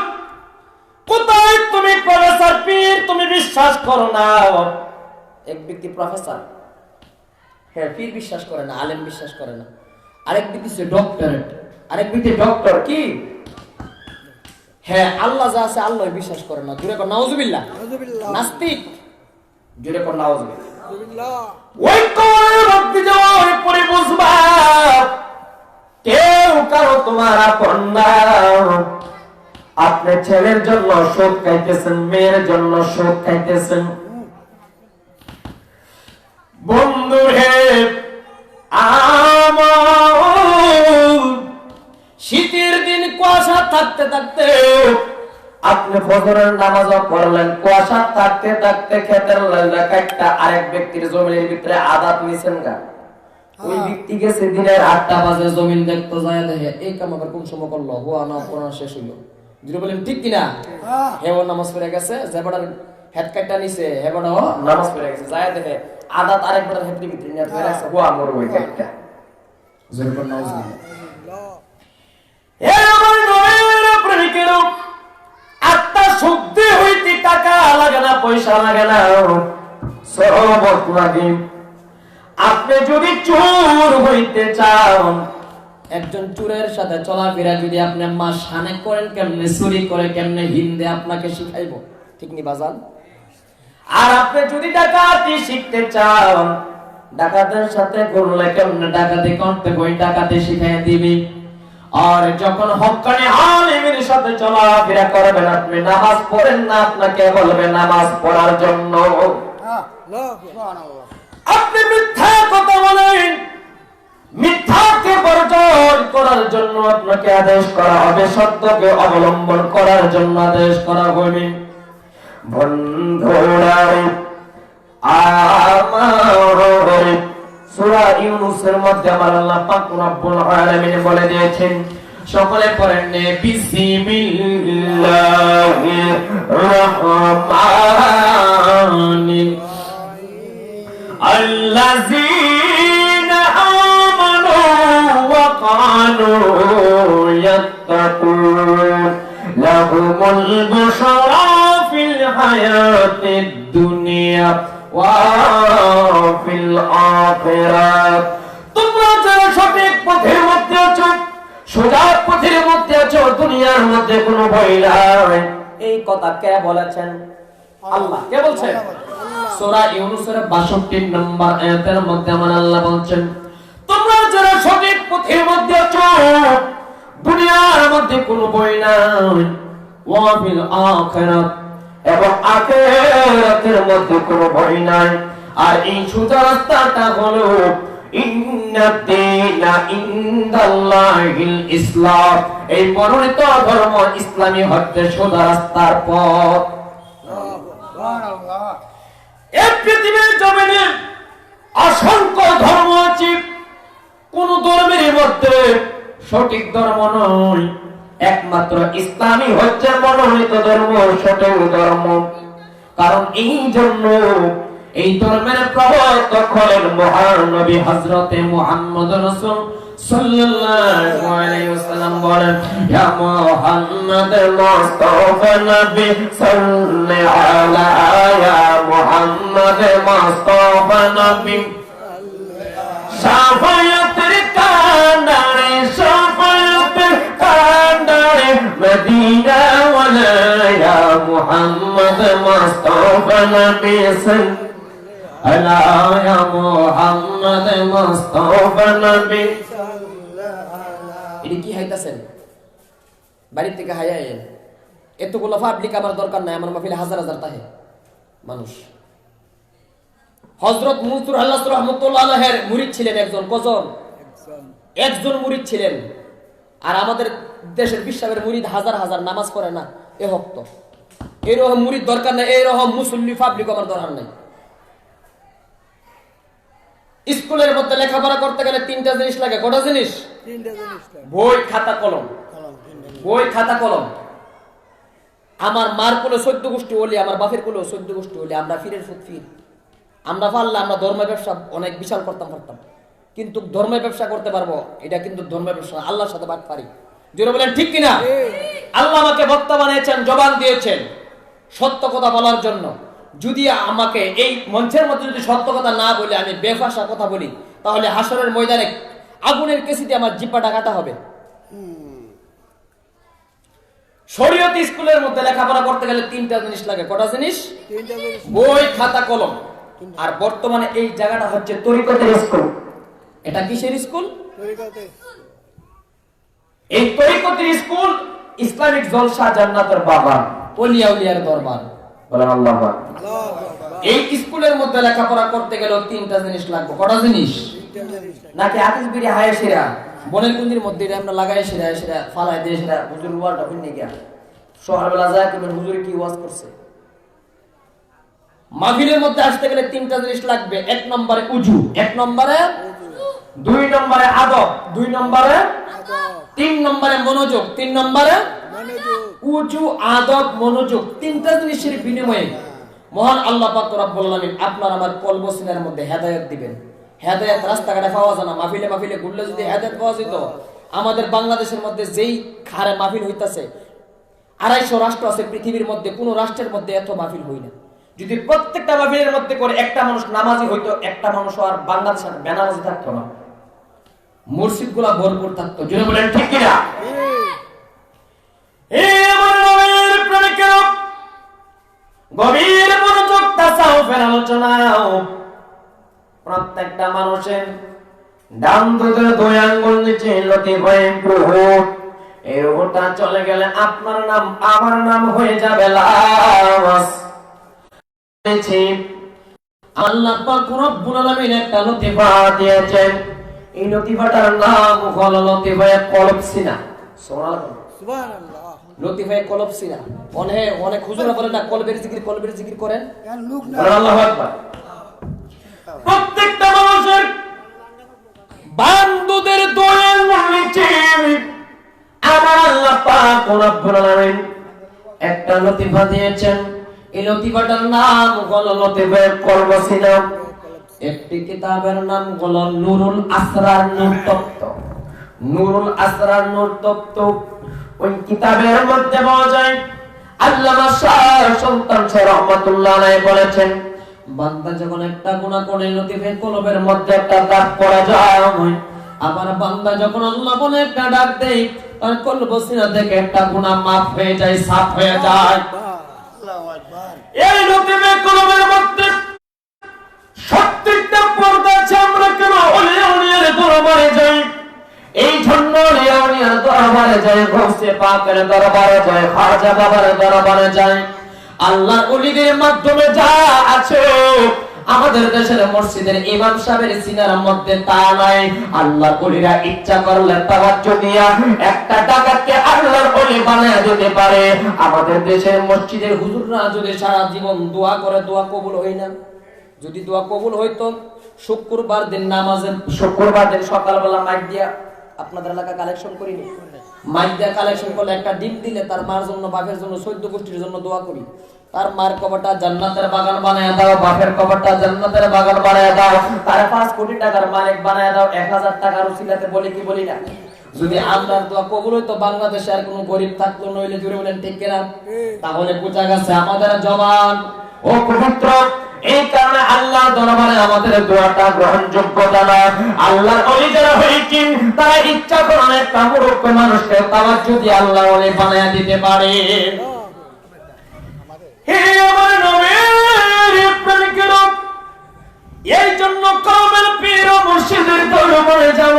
কোথায় তুমি প্রফেসর পীর তুমি বিশ্বাস করো না? এক ব্যক্তি প্রফেসর, হ্যাঁ, পীর বিশ্বাস করে না, আলেম বিশ্বাস করে না। আরেক ব্যক্তি সে ডক্টরেট, আরেক ব্যক্তি ডক্টর কি, হ্যাঁ, আল্লাহ যা আছে আল্লাহ বিশ্বাস করে না। জুড়ে কর নাউজুবিল্লাহ। নাউজুবিল্লাহ। নাস্তিক, জুড়ে কর নাউজুবিল্লাহ। নাউজুবিল্লাহ। ওই কবরের মধ্যে যাওয়া তোমার আপন না। আপনি ছেলের জন্য সুখ খাইতেছেন, মেয়ের জন্য সুখ খাইতেছেন। বন্ধু হে আমার, শীতের দিন কুয়াশা থাকতে থাকতে আপনি ফজরের নামাজও পড়লেন, কুয়াশা থাকতে থাকতে ক্ষেতের লাইলা কাটটা আরেক ব্যক্তির জমির ভিতরে আদাত নিছেন গা। ওই ব্যক্তি গেছে দিনের 8টা বাজে জমিন দেখতে যায়, দেখে এই কাম আবার কোন সময় করলো, হুয়া না কোরআন শেষ হইলো। যদি বলেন ঠিক কিনা, হেও নামাজ পড়ে গেছে, যেবাটার হেড কাটটা নিছে হেবাটাও নামাজ পড়ে গেছে, যায় দেখে আদাত আরেকবার হেডের ভিতরে নিয়ে ধরে আছে। হুয়া মোর ওই কাটটা। জোরপর নাউজুবিল্লাহ। হে আমার নবীর প্রেমিকেরা, আত্মা শুদ্ধি হইতে টাকা লাগে না, পয়সা লাগে না, সহবত লাগে। আপনি যদি চোর হইতে চান, একজন চোরের সাথে চলাফেরা যদি আপনি মাস হানে করেন, কেমনে চুরি করে, কেমনে হিন্দে আপনাকে শিখাইবো, ঠিক নি বাজান? আর আপনি যদি ডাকাতি শিখতে চান, ডাকাতের সাথে করলে কেমনে ডাকাতি করতে বই ডাকাতি শিখাই দিবি। আর যখন হক্কানি আলিমের সাথে চলাফেরা করবেন, আপনি নামাজ পড়েন না, আপনাকে বলবে নামাজ পড়ার জন্য। আপনি মিথ্যা কথা বলেন, মিথ্যাকে বর্জন করার জন্য আপনাকে আদেশ করা হবে, সত্যকে অবলম্বন করার জন্য আদেশ করা হবে। বন্ধুরা আমার, সূরা ইউনূসের মধ্যে আমার আল্লাহ পাক রব্বুল আলামিন বলে দিয়েছেন, সকলে পড়েন বিসমিল্লাহির রহমানির আল্লাযীনা আমানু ওয়া কানু ইয়াত্তাকুন লাহুমুল বুশরা ফিল হায়াতিদ দুনিয়া ওয়া ফিল আখিরাত। তোমরা যারা সঠিক পথের মধ্যে আছো, সোজা পথের মধ্যে আছো, দুনিয়ার মধ্যে কোনো ভয় নাই। এই কথা কে বলেছেন? আল্লাহ। কে বলছেন? সূরা ইউনূসের 62 নম্বর আয়াতের মধ্যে আমার আল্লাহ বলছেন, তোমরা যারা সঠিক পথের মধ্যে আছো, দুনিয়ার মধ্যে কোনো ভয় নাই, ওয়া ফিল আখিরাত, এবং আখিরাতের মধ্যে কোনো ভয় নাই। আর এই সোজা রাস্তাটা হলো ইন্নাদ্দীনা ইনদাল্লাহিল ইসলাম, এই মনোনীত ধর্ম ইসলামী হচ্ছে সোজা রাস্তার পথ। এই পৃথিবীর জমিনে অসংখ্য ধর্ম আছে, কোন ধর্মের মধ্যে সঠিক ধর্ম নয়, একমাত্র ইসলামই হচ্ছে মনোনীত ধর্ম, সঠিক ধর্ম। কারণ এই জন্য এই ধর্মের প্রবর্তক হলেন মহান নবী হযরতে মুহাম্মদ রাসূল সাল্লাল্লাহু আলাইহি ওয়াসাল্লাম বলেন, ইয়া মুহাম্মদ মুস্তাফা নবী সাল্লি আলা ইয়া মুহাম্মদ মুস্তাফা নবী শাফায়াতের কান্ডারে, শাফায়াতের কান্ডারে মদিনা ওয়ালা ইয়া মুহাম্মদ মুস্তাফা নবী সাল্লি আলা ইয়া মুহাম্মদ মুস্তাফা নবী। এটা কি হাইতাছেন? বাড়ি থেকে হাইয়ায়েন। এতগুলো পাবলিক আমার দরকার নাই, আমার মাহফিলে হাজার হাজার তাহে মানুষ। হযরত মুনসুর আল্লাহ রাহমাতুল্লাহ আলাইহির মুরিদ ছিলেন একজন। কজন? একজন মুরিদ ছিলেন। আর আমাদের দেশের বিশ্বাবের মুরিদ হাজার হাজার, নামাজ পড়ে না, এ ভক্ত। এরকম মুরিদ দরকার নাই, এরকম মুসল্লি পাবলিক আমার দরকার নাই। স্কুলের মধ্যে লেখাপড়া করতে গেলে 3টা জিনিস লাগে। কটা জিনিস? বই, খাতা, কলম। বই, খাতা, কলম। আমার মার কোলে 14 গোষ্ঠী ওলি, আমার বাপের কোলেও 14 গোষ্ঠী ওলি। আমরা ফিরের ফুট ফির। আমরা পারলে আমরা ধর্মের ব্যবসা অনেক বিশাল করতাম পারতাম, কিন্তু ধর্মের ব্যবসা করতে পারবো, এটা কিন্তু ধর্মের ব্যবসা আল্লাহর সাথে বাদ পারি। যেটা বলেন ঠিক কিনা? আল্লাহ আমাকে বক্তা বানিয়েছেন, জবান দিয়েছেন সত্য কথা বলার জন্য। যদি আমাকে এই মঞ্চের মধ্যে যদি সত্য কথা না বলে আমি বেফাসা কথা বলি, তাহলে হাসরের ময়দানে আগুনের কেসিতে আমার জিব্বাটা কাটা হবে। শরীয়ত স্কুলের মধ্যে লেখাপড়া করতে গেলে 3টা জিনিস লাগে। কটা জিনিস? বই, খাতা, কলম। আর বর্তমানে এই জায়গাটা হচ্ছে তরিকতের স্কুল। এটা কিসের স্কুল? এই তরিকতের স্কুল, ইসলামিক জলসা, জান্নাতের বাগান, ওলিয়া উলিয়ার দরবার। বলেন আল্লাহু আকবার। এই স্কুলের মধ্যে লেখাপড়া করতে গেলে তিনটা জিনিস লাগবে। কটা জিনিস? নাকি আতিস বিড়ি হায় সেরা বনের কুঞ্জির মধ্যে এটা আমরা লাগাই সেরা সেরা ফালাই দিয়ে সেরা হুজুর ওয়ালটা ফিরনে গিয়া সকালবেলা যায় তুমি হুজুরে কি ওয়াজ করছে। মাহফিলের মধ্যে আসতে গেলে তিনটা জিনিস লাগবে। এক নম্বরে উজু, এক নম্বরে, 2 নম্বরে আদব, 2 নম্বরে, 3 নম্বরে মনোযোগ, 3 নম্বরে উজু, আদব, মনোযোগ। তিনটা জিনিসের বিনিময়ে মহান আল্লাহ পাক রব্বুল আলামিন আপনার আমার কলব সিনার মধ্যে হেদায়েত দিবেন। হেদায়েত রাস্তাঘাটে পাওয়া যায় না, মাহফিলে মাহফিলে ঘুরলে যদি হেদায়েত পাওয়া যেত। আমাদের বাংলাদেশের মধ্যে যেই হারে মাহফিল হইতাছে, 250 রাষ্ট্র আছে পৃথিবীর মধ্যে, কোন রাষ্ট্রের মধ্যে এত মাহফিল হয় না। যদি প্রত্যেকটা মাহফিলের মধ্যে করে একটা মানুষ নামাজি হইতো, একটা মানুষ আর বাংলাদেশের বেনামাজি থাকতো না, মসজিদগুলা ভরপুর থাকতো। জোরে বলেন ঠিক কি না? এই আমার নবীর প্রেমিকেরা, গভীর মনোযোগ তাসাউফের আলোচনাও। প্রত্যেকটা মানুষের ডান দুধের 2 আঙ্গুল নিচে লতিফ হয়ে প্রভু, এই রূহটা চলে গেলে আপনার নাম আমার নাম হয়ে যাবে লাওয়াস। আল্লাহ পাক রব্বুল আলামিন একটা লতিফা দিয়েছেন, এই লতিফাটার নাম হলো লতিফায়ে কলব সিনা। সুবহানাল্লাহ। লতিফায়ে কলব সিনা। অনেক হুজুরা বলেন না কলবের জিকির করেন। লোক না আল্লাহু আকবার। প্রত্যেকটা মানুষের বান্দাদের দোয়া নিচে আমার আল্লাহ পাক রব্বুল আলামিন একটা লতিফা দিয়েছেন, এই লতিফাটার নাম হলো লতিফায়ে কলব সিনা। একটি কিতাবের নাম হলো নুরুল আসরার নূর তত্ত্ব। নুরুল আসরার নূর তত্ত্ব, ওই কিতাবের মধ্যে পাওয়া যায় আল্লামা শাহ সুলতান শাহ রাহমাতুল্লাহ আলাইহি বলেছেন, বান্দা যখন একটা গুনাহ করে লতিফায়ে কলবের মধ্যে একটা দাগ পড়ে যায়, আবার বান্দা যখন আল্লাহ বলে একটা ডাক দেয়, তার কলব সিনা থেকে একটা গুনাহ মাফ হয়ে যায়, সাফ হয়ে যায়। আল্লাহু আকবার। এই লতিফায়ে কলবের মধ্যে 70টা পর্দা আছে। আমরা কেন ওলিয়া উলিয়ার দরবারে যাই? এই জন্য ওলিয়া উলিয়ার দরবারে যাই, গৌসে পাকের দরবারে যাই, খাজা বাবার দরবারে যাই। আল্লাহর ওলিদের মাধ্যমে যা আছে আমাদের দেশের মসজিদের ইমাম সাহেবের সিনার মধ্যে তা নাই। আল্লাহর ওলিরা ইচ্ছা করলে তাওয়াজ্জু দিয়া একটা ডাকাতকে আল্লাহর ওলি বানায় দিতে পারে। আমাদের দেশের মসজিদের হুজুররা যদি সারা জীবন দোয়া করে, দোয়া কবুল হয় না। যদি দোয়া কবুল হইতো, শুক্রবার দিন নামাজের, শুক্রবার দিন সকালবেলা মাইক দিয়া, আপনাদের এলাকা কালেকশন করিনি, মাইক দিয়া কালেকশন করলে একটা ডিম দিলে তার মার জন্য, বাপের জন্য, 14 গোষ্ঠীর জন্য দোয়া করি। তার মার কবরটা জান্নাতের বাগান বানায় দাও, বাপের কবরটা জান্নাতের বাগান বানায় দাও, তার 5 কোটি টাকার মালিক বানায় দাও, 1000 টাকার উসিলাতে বলি কি বলি না? যদি আল্লাহর দোয়া কবুল হইতো, বাংলাদেশে আর কোনো গরিব থাকতো নইলে, জুড়ে বলেন ঠিক কিনা? তাহলে বোঝা গেছে আমাদের জবান ও পবিত্র। এই কারণে আল্লাহর দরবারে আমাদের দোয়াটা গ্রহণযোগ্যতা না। আল্লাহর ওলি যারা হয়েছেন, তারা ইচ্ছা করে একটা মূর্খ মানুষকে তাওয়াজ্জু দিয়ে আল্লাহর ওলি বানায়া দিতে পারে। হে আমার নবীর প্রেমিকেরা, এই জন্য কওমের পীর ও মুর্শিদের দরবারে যাব।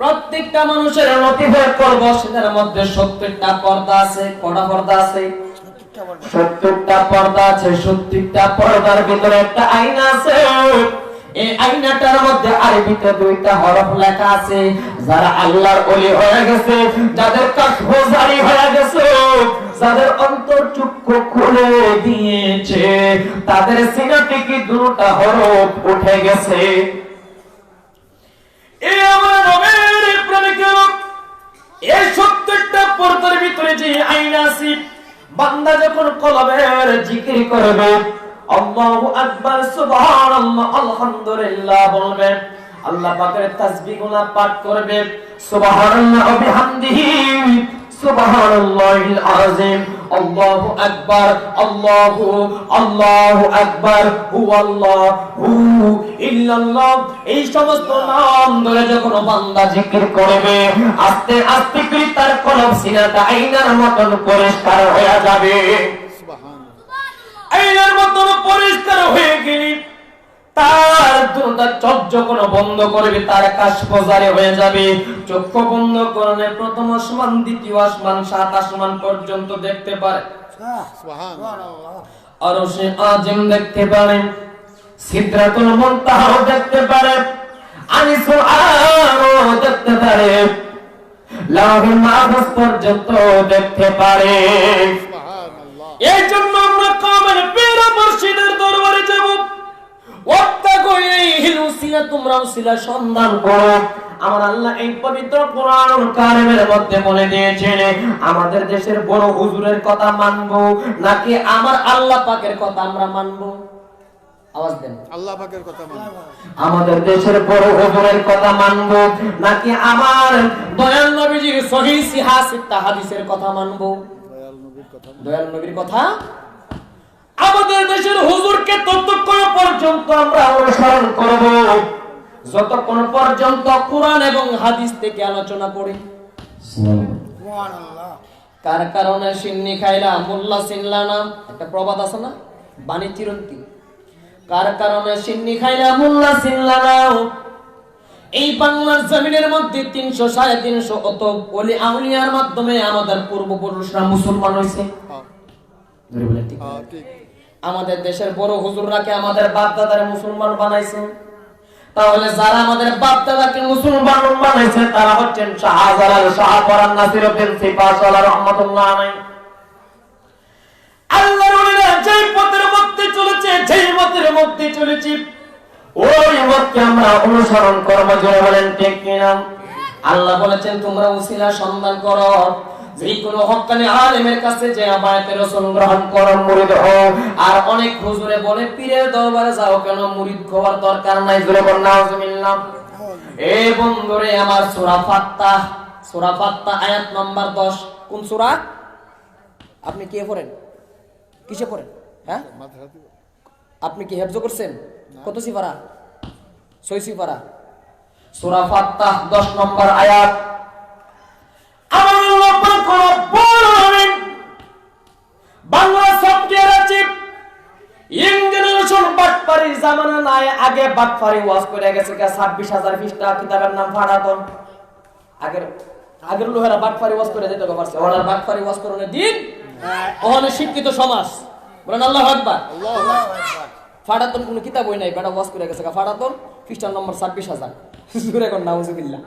প্রত্যেকটা মানুষের লতিফায়ে কলব সিনার মধ্যে 70টা পর্দা আছে। কটা পর্দা আছে? 70টা পর্দা আছে। 70টা পর্দার ভিতরে একটা আয়না আছে। এই আয়নাটার মধ্যে আরবিতে 2টা হরফ লেখা আছে। যারা আল্লাহর ওলি হয়ে গেছে, যাদের কাশফ জারি হয়ে গেছে, যাদের অন্তর চক্ষু খুলে দিয়েছে, তাদের সিনা থেকে 2টা হরফ উঠে গেছে। এই আমার নবীর প্রেমিকেরা, এই 70টা পর্দার ভিতরে যে আয়না আছে, বান্দা যখন কলবের জিকির করবে, আল্লাহু আকবার, সুবহানাল্লাহ, আলহামদুলিল্লাহ বলবে, আল্লাহ পাকের তাসবিহগুলো পাঠ করবে, সুবহানাল্লাহ ওয়া বিহামদিহি, সুবহানাল্লাহিল আযীম, আল্লাহু আকবার, আল্লাহু আকবার, হুয়াল্লাহু ইল্লাল্লাহ। এই সমস্ত নাম ধরে যখন বান্দা জিকির করবে, আস্তে আস্তে করে তার কলব সিনাটা আয়নার মতন পরিষ্কার হয়ে যাবে। আয়নার মতন পরিষ্কার হয়ে গেলে তার দুটা চোখ যখন বন্ধ করবে তার কাশ প্রজারে হয়ে যাবে। চক্ষু বন্ধ করলে প্রথম আসমান, দ্বিতীয় আসমান, 7 আসমান পর্যন্ত দেখতে পারে। সুবহানাল্লাহ। আরশে আজিম দেখতে পারে, সিদরাতুল মুনতাহা দেখতে পারে, আনিসুল আরও দেখতে পারে, লাউহুল মাহফুজ পর্যন্ত দেখতে পারে। এই জন্য আমরা কামেল পীর মুর্শিদের দরবারে যাব। ওয়াত্তাকু ইলাইহিল উসিলা, তোমরা উসিলা সন্ধান করো। আমার আল্লাহ এই পবিত্র কোরআনুল কারীমের মধ্যে বলে দিয়েছেন, আমাদের দেশের বড় হুজুরের কথা মানবো নাকি আমার আল্লাহ পাকের কথা আমরা মানবো? আওয়াজ দেন। আল্লাহ পাকের কথা মানব। আমাদের দেশের বড় হুজুরের কথা মানবো নাকি আমার দয়াল নবীজির সহিহ সিহাসিত্তা হাদিসের কথা মানবো? দয়াল নবীর কথা। দয়াল নবীর কথা। আমাদের দেশের হুজুরকে ততক্ষণ পর্যন্ত আমরা অনুসরণ করব যতক্ষণ পর্যন্ত কোরআন এবং হাদিস থেকে আলোচনা করি। সুবহানাল্লাহ। কার কারণে সিন্নি খাইলা মোল্লা চিনলা না, একটা প্রবাদ আছে না, বাণী চিরন্তি। কার কারণে সিন্নি খাইলা মোল্লা চিনলা না। এই বাংলার জমিনের মধ্যে 300 350 অত ওলি আউলিয়ার মাধ্যমে আমাদের পূর্বপুরুষরা মুসলমান হয়েছে। ধরে বলেন ঠিক? ঠিক। আমাদের দেশের বড় হুজুররাকে আমাদের বাপ দাদারে মুসলমান বানাইছে। তাহলে যারা আমাদের বাপ দাদাকে মুসলমান বানাইছে তারা হচ্ছেন শাহজালাল, শাহপরান, নাসিরউদ্দিন সিপাহসালা রাহমাতুল্লাহ আলাইহি। আল্লাহর ওলিরা যেই পথের মধ্যে চলেছে, যেই মতের মধ্যে চলেছে, ওই মতকে আমরা অনুসরণ করব। জোরে বলেন ঠিক কিনা? আল্লাহ বলেছেন তোমরা উসিলা সন্ধান করো, যে কোনো হক্কানি আলেমের কাছে যে আবায়াতে রাসূল গ্রহণ করো, মুরিদ হও। আর অনেক হুজুরে বলে পীরের দরবারে যাও কেন, মুরিদ হওয়ার দরকার নাই। জোরে বলেন নাউজুবিল্লাহ। এই বন্ধুরে আমার সূরা ফাত্তাহ, সূরা ফাত্তাহ আয়াত নাম্বার 10। কোন সূরা? আপনি কে পড়েন? কিসে পড়েন? হ্যাঁ, মাথা দিব। আপনি কি হেফজ করছেন? কত সিপারা? 6 সিপারা। সূরা ফাত্তাহ 10 নম্বর আয়াত। আমার আল্লাহ পাক রব্বুল আলামিন বাংলা সফটওয়্যার আছে, ইয়ং জেনারেশন বাটপারির জামানা নাই। আগে বাটপারি ওয়াজ করে গেছে 26,000 পৃষ্ঠা, কিতাবের নাম ফাড়াতন। আগের লোহেরা বাটপারি ওয়াজ করে যেতে পারছে, ওনার বাটপারি ওয়াজ করার দিন ওখানে শিক্ষিত সমাজ। বলেন আল্লাহু আকবার। আল্লাহু আকবার। ফাড়াতন কোনো কিতাব বই নাই, বেটা ওয়াজ করে গেছে ফাড়াতন, পৃষ্ঠা নম্বর 26,000। সুরে কোন নাউজুবিল্লাহ।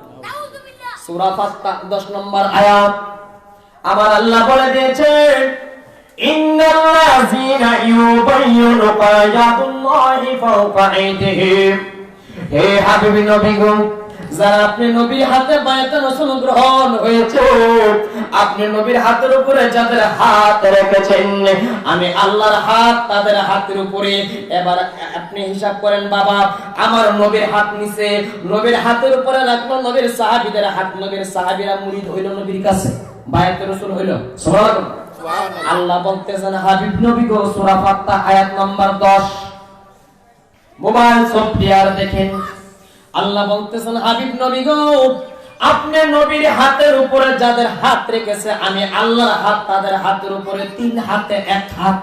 সূরা ফাত্তাহ 10 নম্বর আয়াত। আমার আল্লাহ বলে দিয়েছেন, ইন্নাল্লাযীনা ইউবাইয়ুনুকা ইয়াদুল্লাহি ফাওকা আইদিহিম। হে হাবিবি নবী গো, যারা আপনি নবীর হাতে বায়াতে রাসূল গ্রহণ হয়েছে, আপনি নবীর হাতের উপরে যাদের হাত রেখেছেন, আমি আল্লাহর হাত তাদের হাতের উপরে। এবার আপনি হিসাব করেন বাবা, আমার নবীর হাত নিচে, নবীর হাতের উপরে রাখলো নবীর সাহাবীদের হাত। নবীর সাহাবীরা মুরিদ হইল নবীর কাছে, বায়াতে রাসূল হইল। সুবহানাল্লাহ। আল্লাহ বলতেছেন হাবিব নবী গো, সূরা ফাত্তাহ আয়াত নাম্বার 10। মোবাইল সফটওয়্যার দেখেন, আল্লাহ বলতেছেন হাবিব নবী গো, আপনি নবীর হাতের উপরে যাদের হাত রেখেছে, আমি আল্লাহর হাত তাদের হাতের উপরে, 3 হাতে 1 হাত।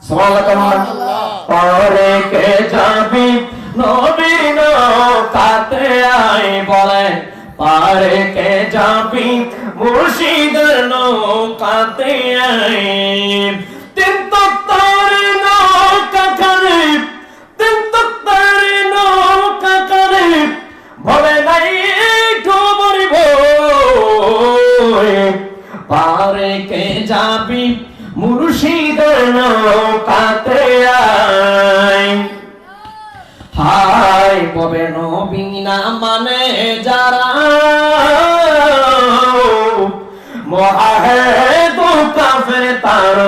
সুবহানাল্লাহ। পরে কে যাবি নবীর নৌকাতে আই বলে, পারে কে যাবি মুর্শিদের নৌকাতে আই। 3 তক্তার নৌকা করে, 3 তক্তার নৌকা করে, ভবে নাই ডুবরিব। পারে কে যাবি মুর্শিদের নৌকাতে আই। হাই ববে নবী না মানে যারা, মুআহিদ কাফের তার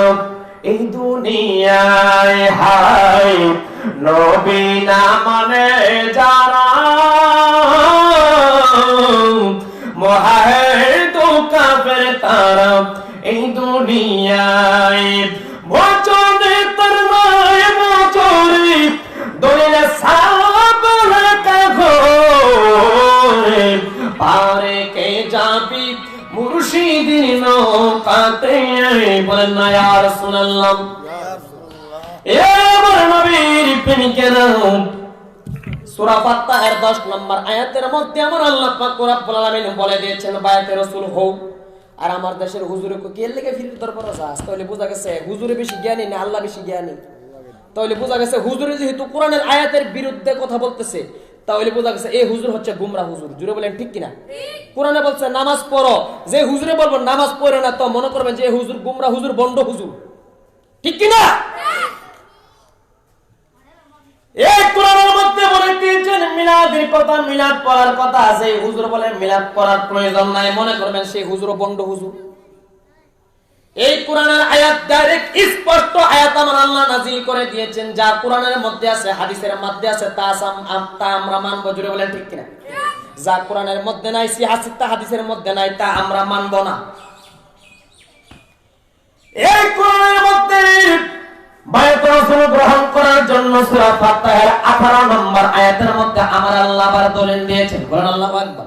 এই দুনিয়ায়। হাই নবী না মানে যারা, মুআহিদ কাফের তার এই দুনিয়ায়। বচনে তার নয় বচরে দলিলে সাবলে কাঘরে, পারে কে যাবি মুর্শিদের নৌকাতে। বলেন না ইয়া রাসূলুল্লাহ। এ আমার নবীর প্রেমিকেরা, সূরা ফাতিহার 10 নম্বর আয়াতের মধ্যে আমার আল্লাহ পাক রব্বুল আলামিন বলে দিয়েছেন বায়াতে রাসূল হও। আর আমার দেশের হুজুরে কি এর লেগে ফিরে দরবার আছে, তাহলে বোঝা গেছে হুজুরে বেশি জ্ঞানী না আল্লাহ বেশি জ্ঞানী। তাহলে বোঝা গেছে হুজুরে যেহেতু কোরআনের আয়াতের বিরুদ্ধে কথা বলতেছে, তাহলে বোঝা গেছে এই হুজুর হচ্ছে গুমরা হুজুর। জুড়ে বলেন ঠিক কিনা? কোরআনে বলছে নামাজ পড়ো, যে হুজুরে বলবো নামাজ পড়ে না তো মনে করবেন যে হুজুর গুমরা হুজুর, বন্ড হুজুর। ঠিক কিনা? এই কোরআনের মধ্যে বলে দিয়েছেন মিলাদের কথা, মিলাদ পড়ার কথা আছে। এই হুজুর বলে মিলাদ পড়ার প্রয়োজন নাই, মনে করবেন সেই হুজুর বন্ড হুজুর। এই কোরআনের আয়াত ডাইরেক্ট স্পষ্ট আয়াত আমার আল্লাহ নাযিল করে দিয়েছেন, যা কোরআনের মধ্যে আছে হাদিসের মধ্যে আছে তা আমরা মানবো। জুড়ে বলেন ঠিক কিনা? যা কোরআনের মধ্যে নাই তা হাদিসের মধ্যে নাই তা আমরা মানবো না। এই কোরআনের মধ্যে বায়াতুর রাসূল গ্রহণ করার জন্য সূরা ফাতিহার 18 নম্বর আয়াতের মধ্যে আমার আল্লাহ আবার দলিল দিয়েছেন। বলেন আল্লাহু আকবার।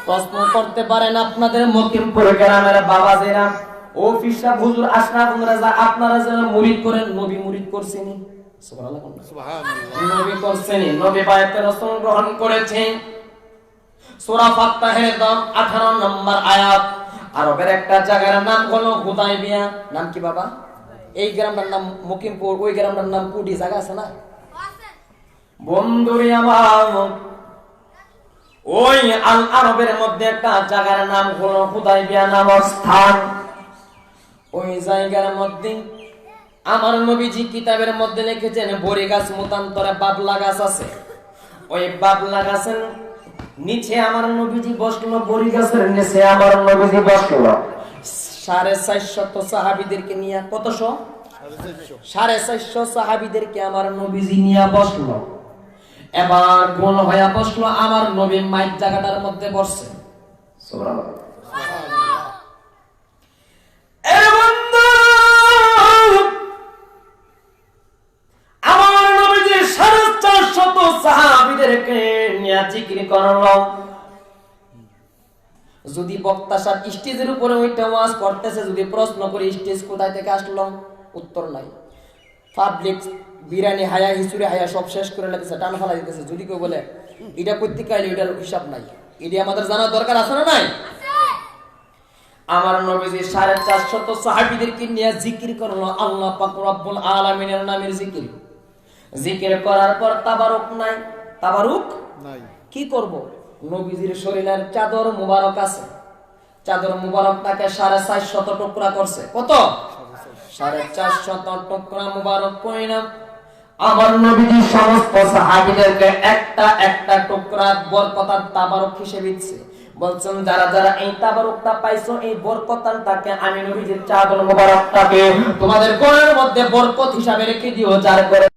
প্রশ্ন করতে পারেন আপনাদের মকিমপুর গ্রামের বাবাজিরা, ও ফিসা হুজুর আশরাফ রাজা, আপনারা যারা মুরিদ করেন নবী মুরিদ করছেনই? সুবহানাল্লাহ। সুবহানাল্লাহ। নবী করছেনই, নবী বায়াতুর রাসূল গ্রহণ করেছেন। সূরা ফাতিহার 18 নম্বর আয়াত। আরবের একটা জায়গার নাম হলো হুদাইবিয়া। নাম কি বাবা? এই গ্রামটার নাম মকিমপুর, ওই গ্রামটার নাম কুডি, জায়গা আছে না বন্ধুরি আমার? ওই আল আরবের মধ্যে একটা জায়গার নাম হলো হুদাইবিয়া নামক স্থান। ওই জায়গার মধ্যে আমার নবীজি কিতাবের মধ্যে লিখেছেন বড়ি গাছ মতান্তরে বাবলা গাছ আছে। ওই বাবলা গাছের নিচে আমার নবীজি বসলো, বড়ি গাছের নিচে আমার নবীজি বসলো। 450 সাহাবীদেরকে নিয়ে, কতশো? 450 সাহাবীদেরকে আমার নবীজি নিয়ে বসলো। এবার গোল হয়ে বসলো, আমার নবী মাইক জায়গাটার মধ্যে বসছে। সুবহানাল্লাহ। আমার নবীজি 450 সাহাবীদেরকে নিয়ে জিকির করলো। যদি বক্তা সাহেব স্টেজের উপরে ওইটা ওয়াজ করতেছে, যদি প্রশ্ন করে স্টেজ কোথায় থেকে আসলো, উত্তর নাই। পাবলিক বিরানি হায়া হিসুরে হায়া সব শেষ করে লাগতেছে, টান ফালা দিতেছে। যদি কেউ বলে এটা করতে কাইলে এটার হিসাব নাই, এটা আমাদের জানার দরকার আছে না নাই? আমার নবীজি 450 সাহাবীদেরকে নিয়ে জিকির করলো আল্লাহ পাক রব্বুল আলামিনের নামের জিকির। জিকির করার পর তাবারুক নাই। তাবারুক নাই। কি করব? নবীজির শরীরের চাদর মুবারক আছে, চাদর মুবারকটাকে 450 টুকরা করছে। কত? 450 টুকরা মুবারক কইনা আমার নবীজি সমস্ত সাহাবীদেরকে একটা একটা টুকরা বরকতার তাবারক হিসেবে দিচ্ছে। বলছেন যারা যারা এই তাবারকটা পাইছো, এই বরকতানটাকে আমি নবীজির চাদর মুবারকটাকে তোমাদের ঘরের মধ্যে বরকত হিসাবে রেখে দিও, যার করে